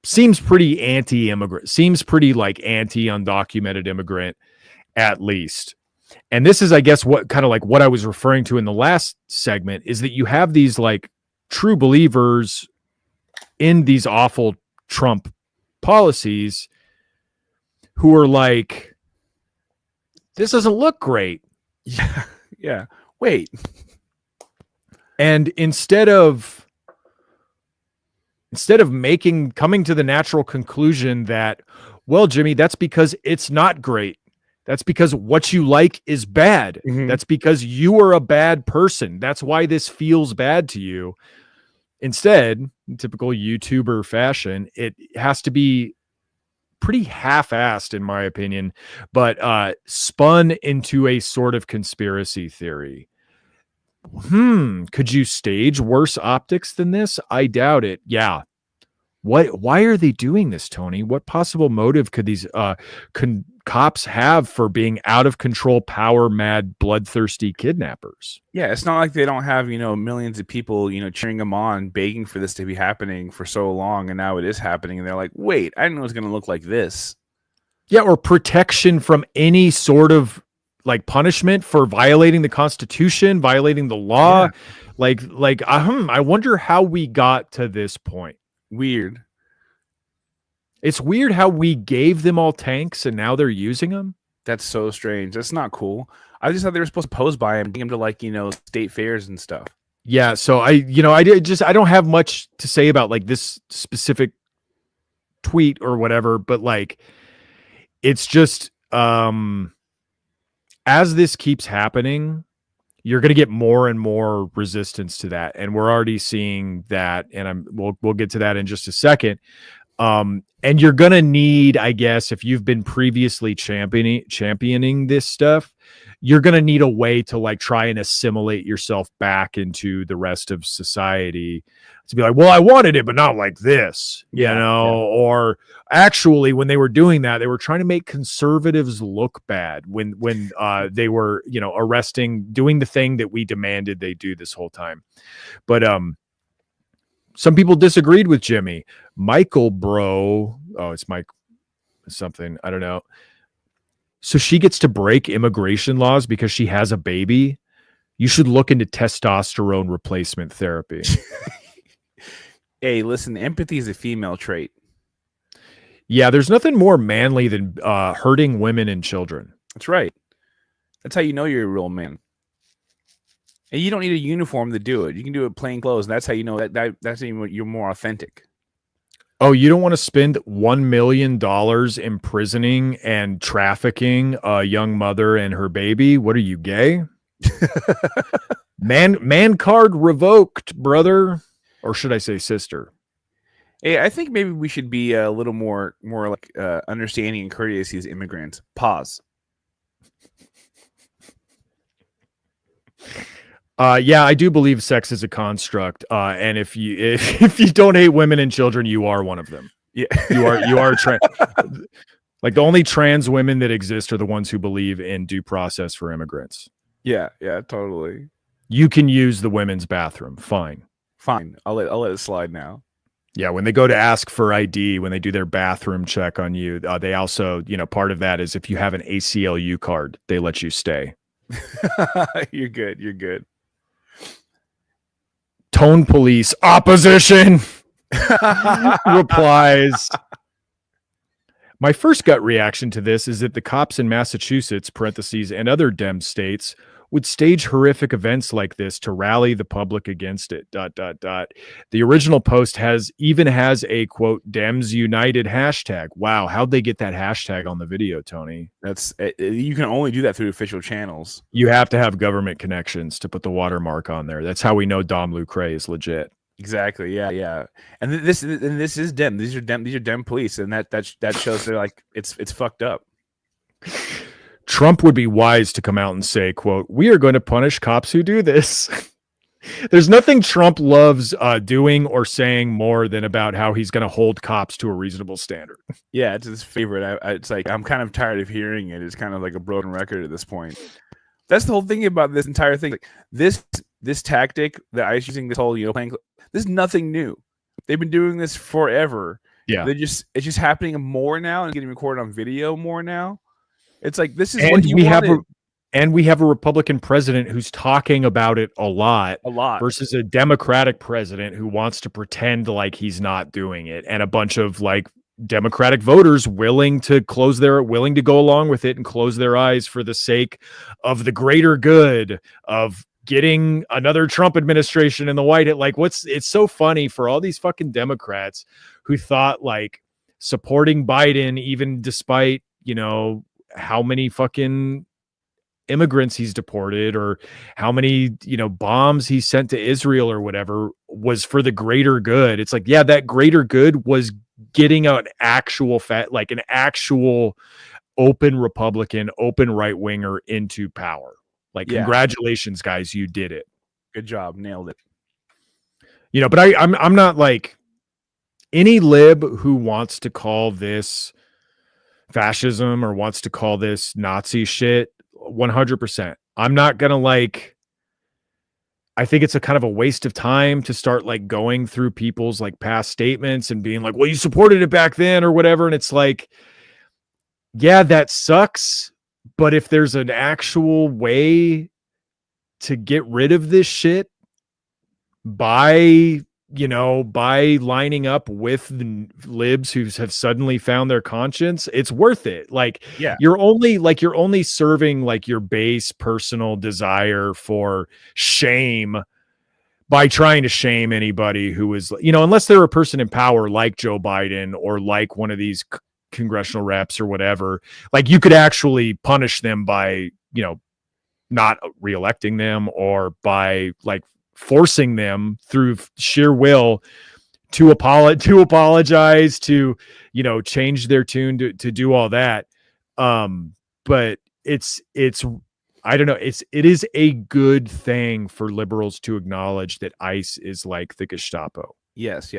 S1: seems pretty anti-immigrant, seems pretty like anti-undocumented immigrant, at least. And this is, I guess, what kind of like what I was referring to in the last segment, is that you have these like true believers in these awful Trump policies who are like, this doesn't look great.
S2: Yeah. Wait.
S1: And instead of coming to the natural conclusion that, well, Jimmy, that's because it's not great. That's because what you like is bad.
S2: Mm-hmm.
S1: That's because you are a bad person. That's why this feels bad to you. Instead, in typical YouTuber fashion, it has to be pretty half-assed, in my opinion, but spun into a sort of conspiracy theory. Could you stage worse optics than this? I doubt it. Yeah. Why are they doing this, Tony? What possible motive could these cops have for being out of control, power mad, bloodthirsty kidnappers?
S2: Yeah, it's not like they don't have, you know, millions of people, you know, cheering them on, begging for this to be happening for so long, and now it is happening, and they're like, wait, I didn't know it was going to look like this.
S1: Yeah, or protection from any sort of like punishment for violating the Constitution, violating the law.
S2: Yeah.
S1: I wonder how we got to this point.
S2: Weird.
S1: It's weird how we gave them all tanks and now they're using them.
S2: That's so strange. That's not cool. I just thought they were supposed to pose by him, bring him to like, state fairs and stuff.
S1: Yeah, so I don't have much to say about like this specific tweet or whatever, but like it's just as this keeps happening, you're going to get more and more resistance to that, and we're already seeing that, and we'll get to that in just a second. And you're going to need, I guess, if you've been previously championing this stuff, you're going to need a way to like try and assimilate yourself back into the rest of society, to be like, well, I wanted it, but not like this, or actually when they were doing that, they were trying to make conservatives look bad when they were, doing the thing that we demanded they do this whole time. But, some people disagreed with Jimmy. Michael Bro. Oh, it's Mike something. I don't know. So she gets to break immigration laws because she has a baby. You should look into testosterone replacement therapy.
S2: Hey, listen, empathy is a female trait.
S1: Yeah, there's nothing more manly than hurting women and children.
S2: That's right. That's how you know you're a real man. And you don't need a uniform to do it. You can do it plain clothes. And that's how you know that's even you're more authentic.
S1: Oh, you don't want to spend $1 million imprisoning and trafficking a young mother and her baby? What are you, gay? Man card revoked, brother. Or should I say sister?
S2: Hey, I think maybe we should be a little more like understanding and courteous as immigrants. Pause.
S1: Yeah, I do believe sex is a construct, and if you don't hate women and children, you are one of them.
S2: Yeah,
S1: you are like the only trans women that exist are the ones who believe in due process for immigrants.
S2: Yeah, totally.
S1: You can use the women's bathroom, fine.
S2: I'll let it slide now.
S1: Yeah, when they go to ask for ID, when they do their bathroom check on you, they also, part of that is if you have an ACLU card, they let you stay.
S2: You're good.
S1: Tone police opposition replies. My first gut reaction to this is that the cops in Massachusetts, parentheses, and other Dem states would stage horrific events like this to rally the public against it. ... The original post has a quote Dems United hashtag. Wow, how'd they get that hashtag on the video, Tony?
S2: That's you can only do that through official channels.
S1: You have to have government connections to put the watermark on there. That's how we know Dom Lucre is legit.
S2: Exactly. Yeah. And this is Dem. These are Dem police, and that shows they're like it's fucked up.
S1: Trump would be wise to come out and say, quote, we are going to punish cops who do this. There's nothing Trump loves doing or saying more than about how he's going to hold cops to a reasonable standard.
S2: Yeah, it's his favorite. It's like I'm kind of tired of hearing it. It's kind of like a broken record at this point. That's the whole thing about this entire thing. Like, this tactic that ICE using, this whole playing, this is nothing new. They've been doing this forever.
S1: Yeah,
S2: it's just happening more now and getting recorded on video more now. It's like this is
S1: and
S2: what you wanted.
S1: We have a Republican president who's talking about it a lot versus a Democratic president who wants to pretend like he's not doing it, and a bunch of like Democratic voters willing to go along with it and close their eyes for the sake of the greater good of getting another Trump administration in the White House. Like, it's so funny for all these fucking Democrats who thought like supporting Biden, even despite, how many fucking immigrants he's deported or how many, bombs he sent to Israel or whatever, was for the greater good. It's like, yeah, that greater good was getting an actual an actual open Republican, open right winger into power. Like, Congratulations, guys, you did it.
S2: Good job. Nailed it.
S1: But I'm not like any lib who wants to call this fascism or wants to call this Nazi shit. 100%. I'm not gonna I think it's a kind of a waste of time to start like going through people's like past statements and being like, well, you supported it back then or whatever. And it's like, yeah, that sucks, But if there's an actual way to get rid of this shit by lining up with the libs who have suddenly found their conscience, it's worth it. Like,
S2: Yeah.
S1: you're only serving like your base personal desire for shame by trying to shame anybody who is, unless they're a person in power like Joe Biden or like one of these congressional reps or whatever, like you could actually punish them by, not reelecting them or by like forcing them through sheer will to apologize, to, change their tune, to do all that. But it's, I don't know. It is a good thing for liberals to acknowledge that ICE is like the Gestapo.
S2: Yes.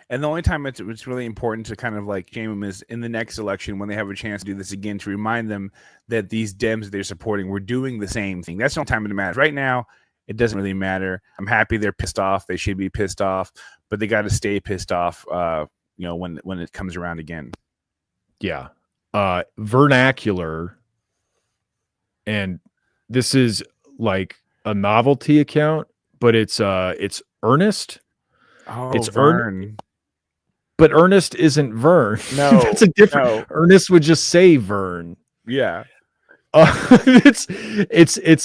S2: And the only time it's really important to kind of like shame them is in the next election when they have a chance to do this again, to remind them that these Dems they're supporting were doing the same thing. That's no time it matters. Right now, it doesn't really matter. I'm happy they're pissed off. They should be pissed off, but they got to stay pissed off, when it comes around again.
S1: Yeah. Vernacular. And this is like a novelty account, but it's Ernest.
S2: Oh,
S1: It's
S2: Vern.
S1: But Ernest isn't Vern.
S2: No,
S1: That's a different.
S2: no.
S1: Ernest would just say Vern.
S2: Yeah.
S1: It's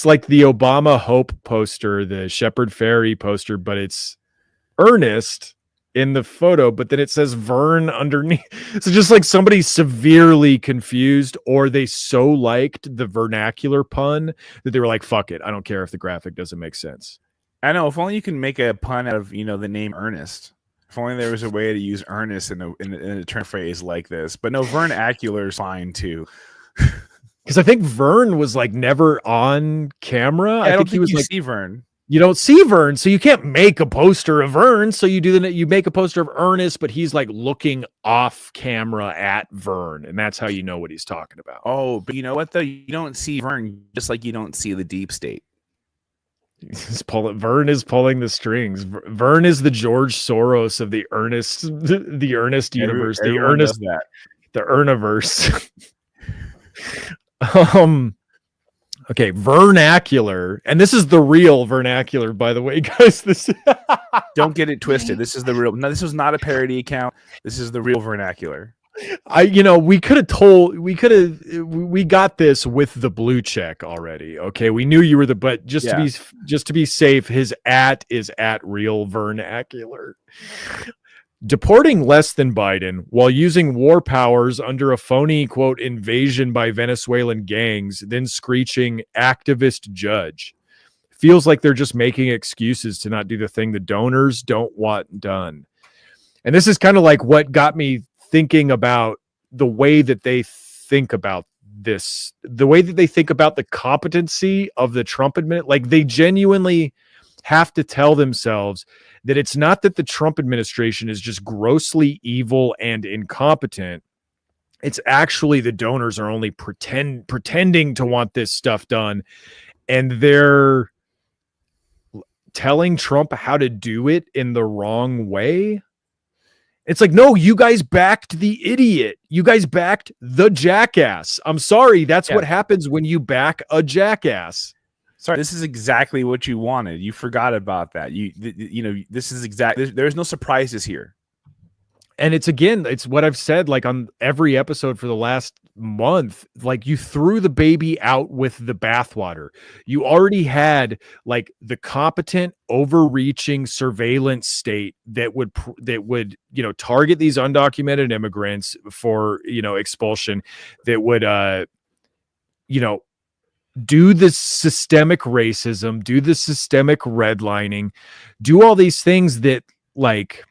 S1: like the Obama Hope poster, the Shepard Fairey poster, but it's Ernest in the photo, but then it says Vern underneath. So just like somebody severely confused, or they so liked the vernacular pun that they were like, fuck it, I don't care if the graphic doesn't make sense.
S2: I know. If only you can make a pun out of the name Ernest. If only there was a way to use Ernest in a turn phrase like this. But no, vernacular is fine too.
S1: Because I think Vern was like never on camera.
S2: Yeah,
S1: I think he was
S2: you
S1: like,
S2: see Vern.
S1: you don't see Vern, so you can't make a poster of Vern. So you make a poster of Ernest, but he's like looking off camera at Vern, and that's how you know what he's talking about.
S2: Oh, but you know what though? You don't see Vern, just like you don't see the deep state.
S1: Vern is pulling the strings. Vern is the George Soros of the Ernest universe, the Erniverse. Okay, vernacular, and this is the real vernacular, by the way, guys. This
S2: Don't get it twisted. This is the real. No, this was not a parody account. This is the real vernacular.
S1: We got this with the blue check already. Okay, we knew you were but just to be safe, his is at real vernacular. Deporting less than Biden while using war powers under a phony, quote, invasion by Venezuelan gangs, then screeching activist judge. Feels like they're just making excuses to not do the thing the donors don't want done. And this is kind of like what got me thinking about the way that they think about this, the way that they think about the competency of the Trump administration. Like, they genuinely have to tell themselves that it's not that the Trump administration is just grossly evil and incompetent. It's actually the donors are only pretending to want this stuff done, and they're telling Trump how to do it in the wrong way. It's like, no, you guys backed the idiot. You guys backed the jackass. I'm sorry. That's what happens when you back a jackass.
S2: Sorry, this is exactly what you wanted. You forgot about that. This is exactly. There's no surprises here.
S1: And it's what I've said, like on every episode for the last month, like you threw the baby out with the bathwater. You already had like the competent, overreaching surveillance state that would target these undocumented immigrants for, expulsion, that would, do the systemic racism, do the systemic redlining, do all these things that like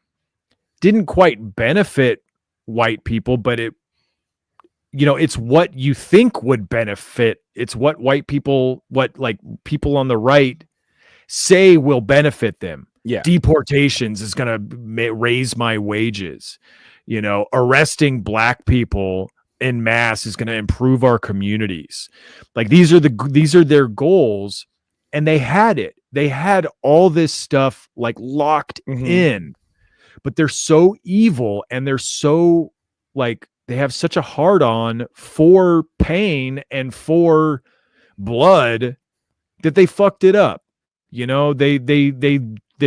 S1: didn't quite benefit white people, but it's what you think would benefit. It's what people on the right say will benefit them.
S2: Yeah.
S1: Deportations is going to raise my wages. Arresting black people in mass is going to improve our communities. Like, these are their goals, and they had it. They had all this stuff like locked in, but they're so evil and they're so like they have such a hard on for pain and for blood that they fucked it up. You know, they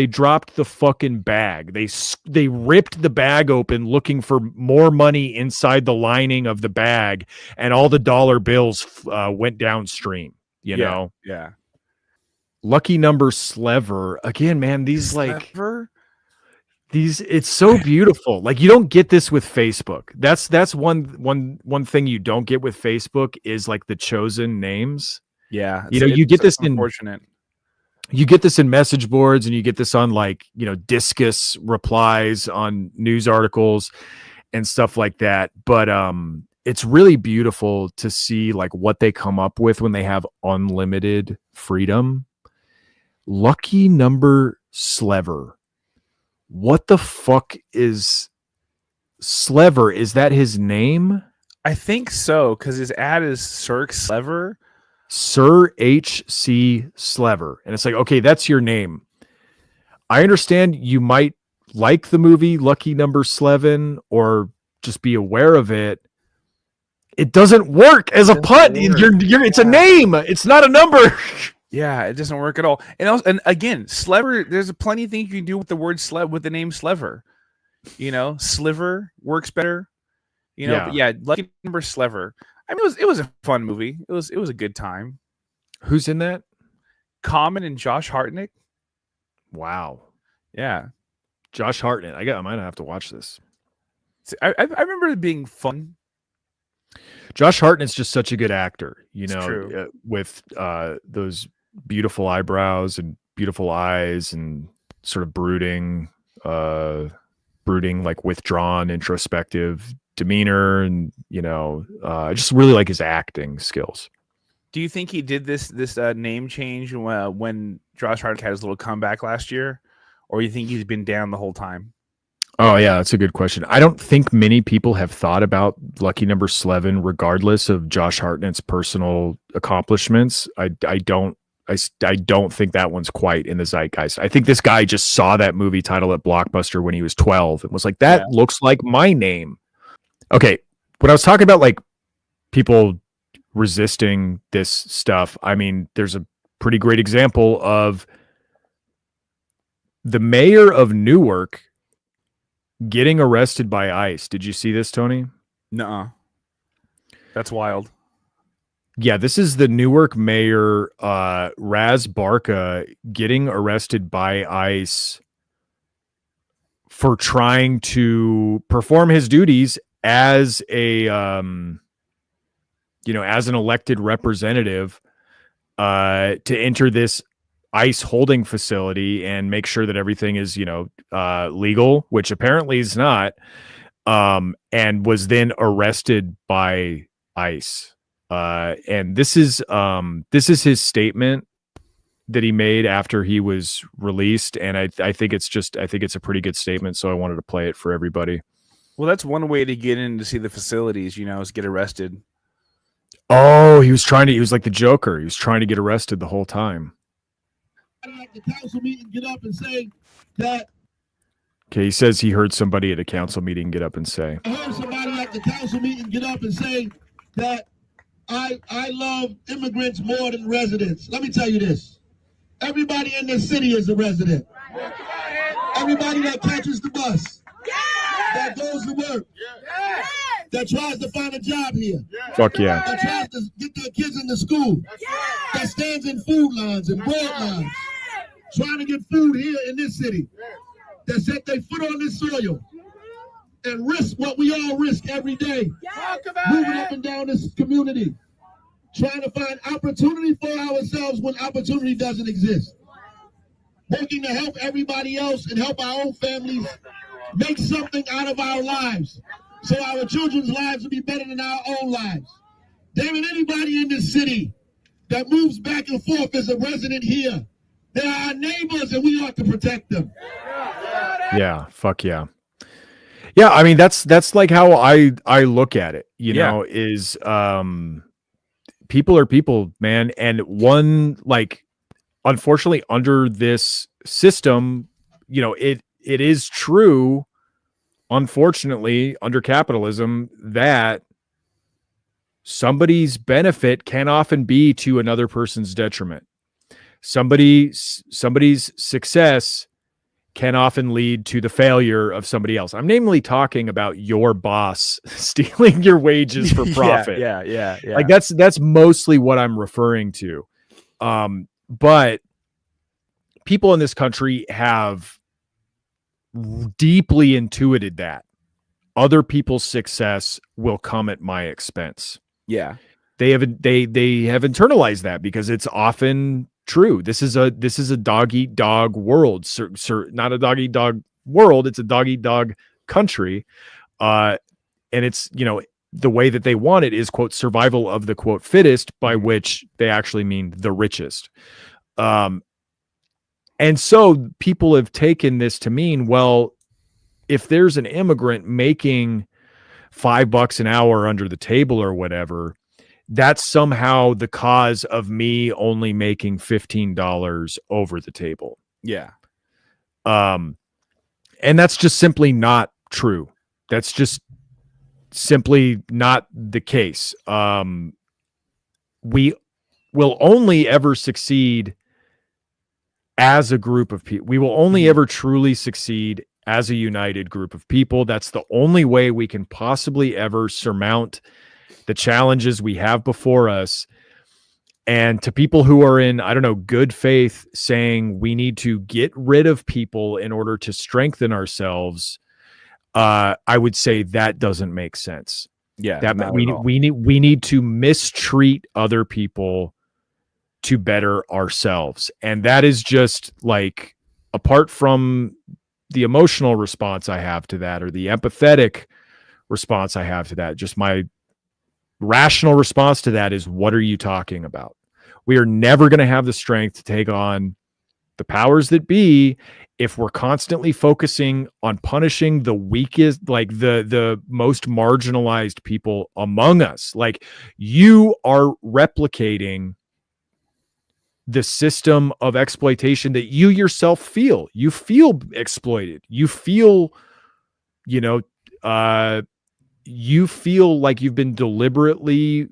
S1: dropped the fucking bag. They ripped the bag open looking for more money inside the lining of the bag, and all the dollar bills went downstream. You know,
S2: yeah.
S1: Lucky number Slever again, man. These
S2: Slever?
S1: it's so beautiful. Like, you don't get this with Facebook. That's one thing you don't get with Facebook is like the chosen names.
S2: Yeah,
S1: You know, you get this
S2: unfortunate.
S1: You get this in message boards, and you get this on like, you know, discus replies on news articles and stuff like that. But it's really beautiful to see like what they come up with when they have unlimited freedom. Lucky number Slever. What the fuck is Slever? Is that his name?
S2: I think so, because his ad is Sir Slever.
S1: Sir H.C. Slever. And it's like, okay, that's your name. I understand you might like the movie Lucky Number Slevin or just be aware of it. It doesn't work as a pun. It's a name. It's not a number.
S2: Yeah, it doesn't work at all. And also, and again, Slever, there's plenty of things you can do with the word with the name Slever. You know, Sliver works better. You know, but yeah, Lucky Number Slever. I mean, it was a fun movie. It was a good time.
S1: Who's in that?
S2: Common and Josh Hartnett.
S1: Wow.
S2: Yeah.
S1: Josh Hartnett. I might have to watch this.
S2: I remember it being fun.
S1: Josh Hartnett's just such a good actor, you know,
S2: true.
S1: With those beautiful eyebrows and beautiful eyes and sort of brooding, like withdrawn, introspective demeanor, and you know, I just really like his acting skills.
S2: Do you think he did this name change when Josh Hartnett had his little comeback last year, or you think he's been down the whole time?
S1: Oh yeah, that's a good question. I don't think many people have thought about Lucky Number Slevin, regardless of Josh Hartnett's personal accomplishments. I don't think that one's quite in the zeitgeist. I think this guy just saw that movie title at Blockbuster when he was 12 and was like, that looks like my name. Okay, when I was talking about like people resisting this stuff, I mean, there's a pretty great example of the mayor of Newark getting arrested by ICE. Did you see this, Tony?
S2: Nuh-uh. That's wild.
S1: Yeah, this is the Newark mayor, Raz Barca, getting arrested by ICE for trying to perform his duties as a, as an elected representative, to enter this ICE holding facility and make sure that everything is, legal, which apparently is not, and was then arrested by ICE. And this is his statement that he made after he was released. And I think it's a pretty good statement. So I wanted to play it for everybody.
S2: Well, that's one way to get in to see the facilities, is get arrested.
S1: Oh, he was like the Joker. He was trying to get arrested the whole time.
S7: At the council meeting, get up and say that.
S1: Okay, he says he heard somebody at a council meeting get up and say.
S7: I heard somebody at the council meeting get up and say that I love immigrants more than residents. Let me tell you this. Everybody in this city is a resident. Everybody that catches the bus, that goes to work, that tries to find a job here.
S1: Fuck yeah.
S7: That tries to get their kids into school. That stands in food lines and bread lines, trying to get food here in this city. That set their foot on this soil and risk what we all risk every day. Moving up and down this community, trying to find opportunity for ourselves when opportunity doesn't exist. Working to help everybody else and help our own families make something out of our lives, so our children's lives will be better than our own lives. There ain't anybody in this city that moves back and forth as a resident here. They're our neighbors and we ought to protect them.
S1: Yeah, fuck yeah. Yeah, I mean that's like how I look at it, is people are people, man, and one, like, unfortunately under this system, it is true unfortunately, under capitalism, that somebody's benefit can often be to another person's detriment. Somebody's success can often lead to the failure of somebody else. I'm namely talking about your boss stealing your wages for profit.
S2: Yeah.
S1: Like that's mostly what I'm referring to. But people in this country have deeply intuited that other people's success will come at my expense.
S2: Yeah.
S1: They have internalized that because it's often true. This is a dog eat dog world. Not a dog eat dog world. It's a dog eat dog country. And it's, the way that they want it is, quote, survival of the, quote, fittest, by which they actually mean the richest. And so people have taken this to mean, well, if there's an immigrant making $5 an hour under the table or whatever, that's somehow the cause of me only making $15 over the table.
S2: Yeah.
S1: And that's just simply not true. That's just simply not the case. We will only ever succeed as a group of people. We will only ever truly succeed as a united group of people. That's the only way we can possibly ever surmount the challenges we have before us. And to people who are in, I don't know, good faith saying we need to get rid of people in order to strengthen ourselves, I would say that doesn't make sense.
S2: Yeah.
S1: That we need to mistreat other people to better ourselves. And that is just like, apart from the emotional response I have to that, or the empathetic response I have to that, just my rational response to that is, what are you talking about? We are never going to have the strength to take on the powers that be if we're constantly focusing on punishing the weakest, like the most marginalized people among us. Like, you are replicating the system of exploitation that you yourself feel. You feel exploited. You feel, you feel like you've been deliberately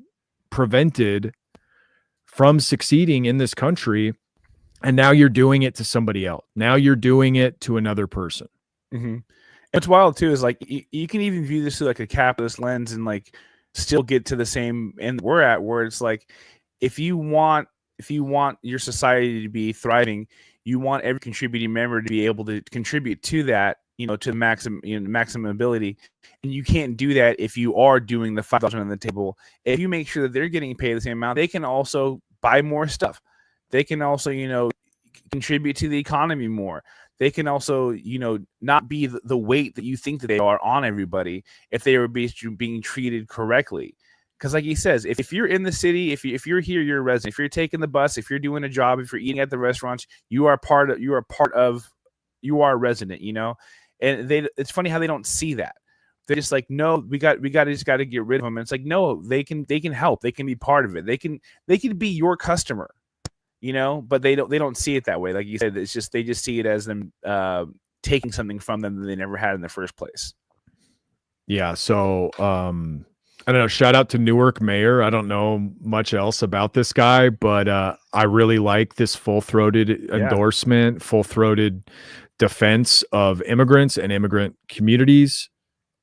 S1: prevented from succeeding in this country. And now you're doing it to somebody else. Now you're doing it to another person.
S2: Mm-hmm. What's wild too is like you can even view this through like a capitalist lens and like still get to the same end we're at, where it's like, if you want your society to be thriving, you want every contributing member to be able to contribute to that, to maximum ability. And you can't do that if you are doing the $5 on the table. If you make sure that they're getting paid the same amount, they can also buy more stuff. They can also, contribute to the economy more. They can also, not be the weight that you think that they are on everybody if they are being treated correctly. Because like he says, if you're in the city, if you're here, you're a resident. If you're taking the bus, if you're doing a job, if you're eating at the restaurants, you are a resident, And it's funny how they don't see that. They're just like, no, we got to get rid of them. And it's like, no, they can help. They can be part of it. They can be your customer, but they don't see it that way. Like you said, it's just, they just see it as them taking something from them that they never had in the first place.
S1: Yeah. So, I don't know, shout out to Newark Mayor. I don't know much else about this guy, but I really like this full-throated endorsement, full-throated defense of immigrants and immigrant communities.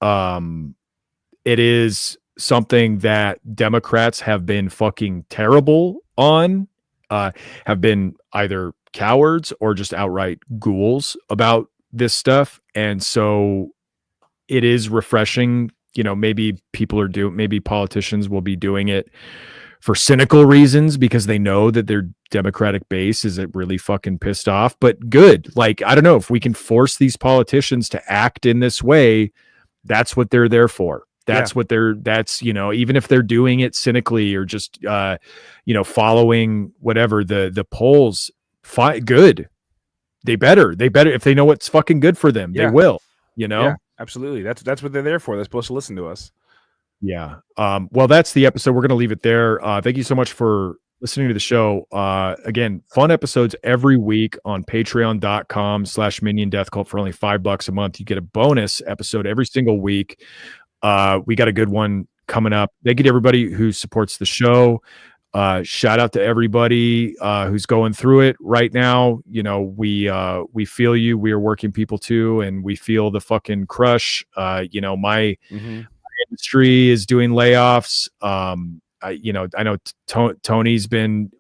S1: It is something that Democrats have been fucking terrible on, have been either cowards or just outright ghouls about this stuff. And so it is refreshing. Maybe maybe politicians will be doing it for cynical reasons because they know that their Democratic base is really fucking pissed off. But good. Like, I don't know, if we can force these politicians to act in this way, that's what they're there for. That's what even if they're doing it cynically or just, following whatever the polls, good. They better, if they know what's fucking good for them, they will,
S2: Yeah, absolutely. That's what they're there for. They're supposed to listen to us.
S1: Yeah. Well, that's the episode. We're going to leave it there. Thank you so much for listening to the show. Again, fun episodes every week on patreon.com/minion death cult for only $5 a month. You get a bonus episode every single week. We got a good one coming up. Thank you to everybody who supports the show. Shout out to everybody who's going through it right now. You know, we feel you. We are working people too, and we feel the fucking crush. You know, my industry is doing layoffs. I know Tony's been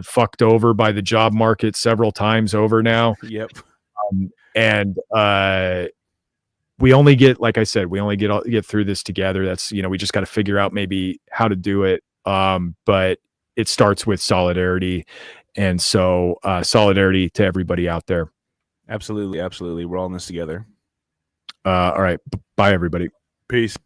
S1: fucked over by the job market several times over now.
S2: Yep.
S1: And we only get, like I said, get through this together. That's, you know, we just got to figure out maybe how to do it. But it starts with solidarity. And so solidarity to everybody out there.
S2: Absolutely. Absolutely. We're all in this together.
S1: All right. Bye, everybody.
S2: Peace.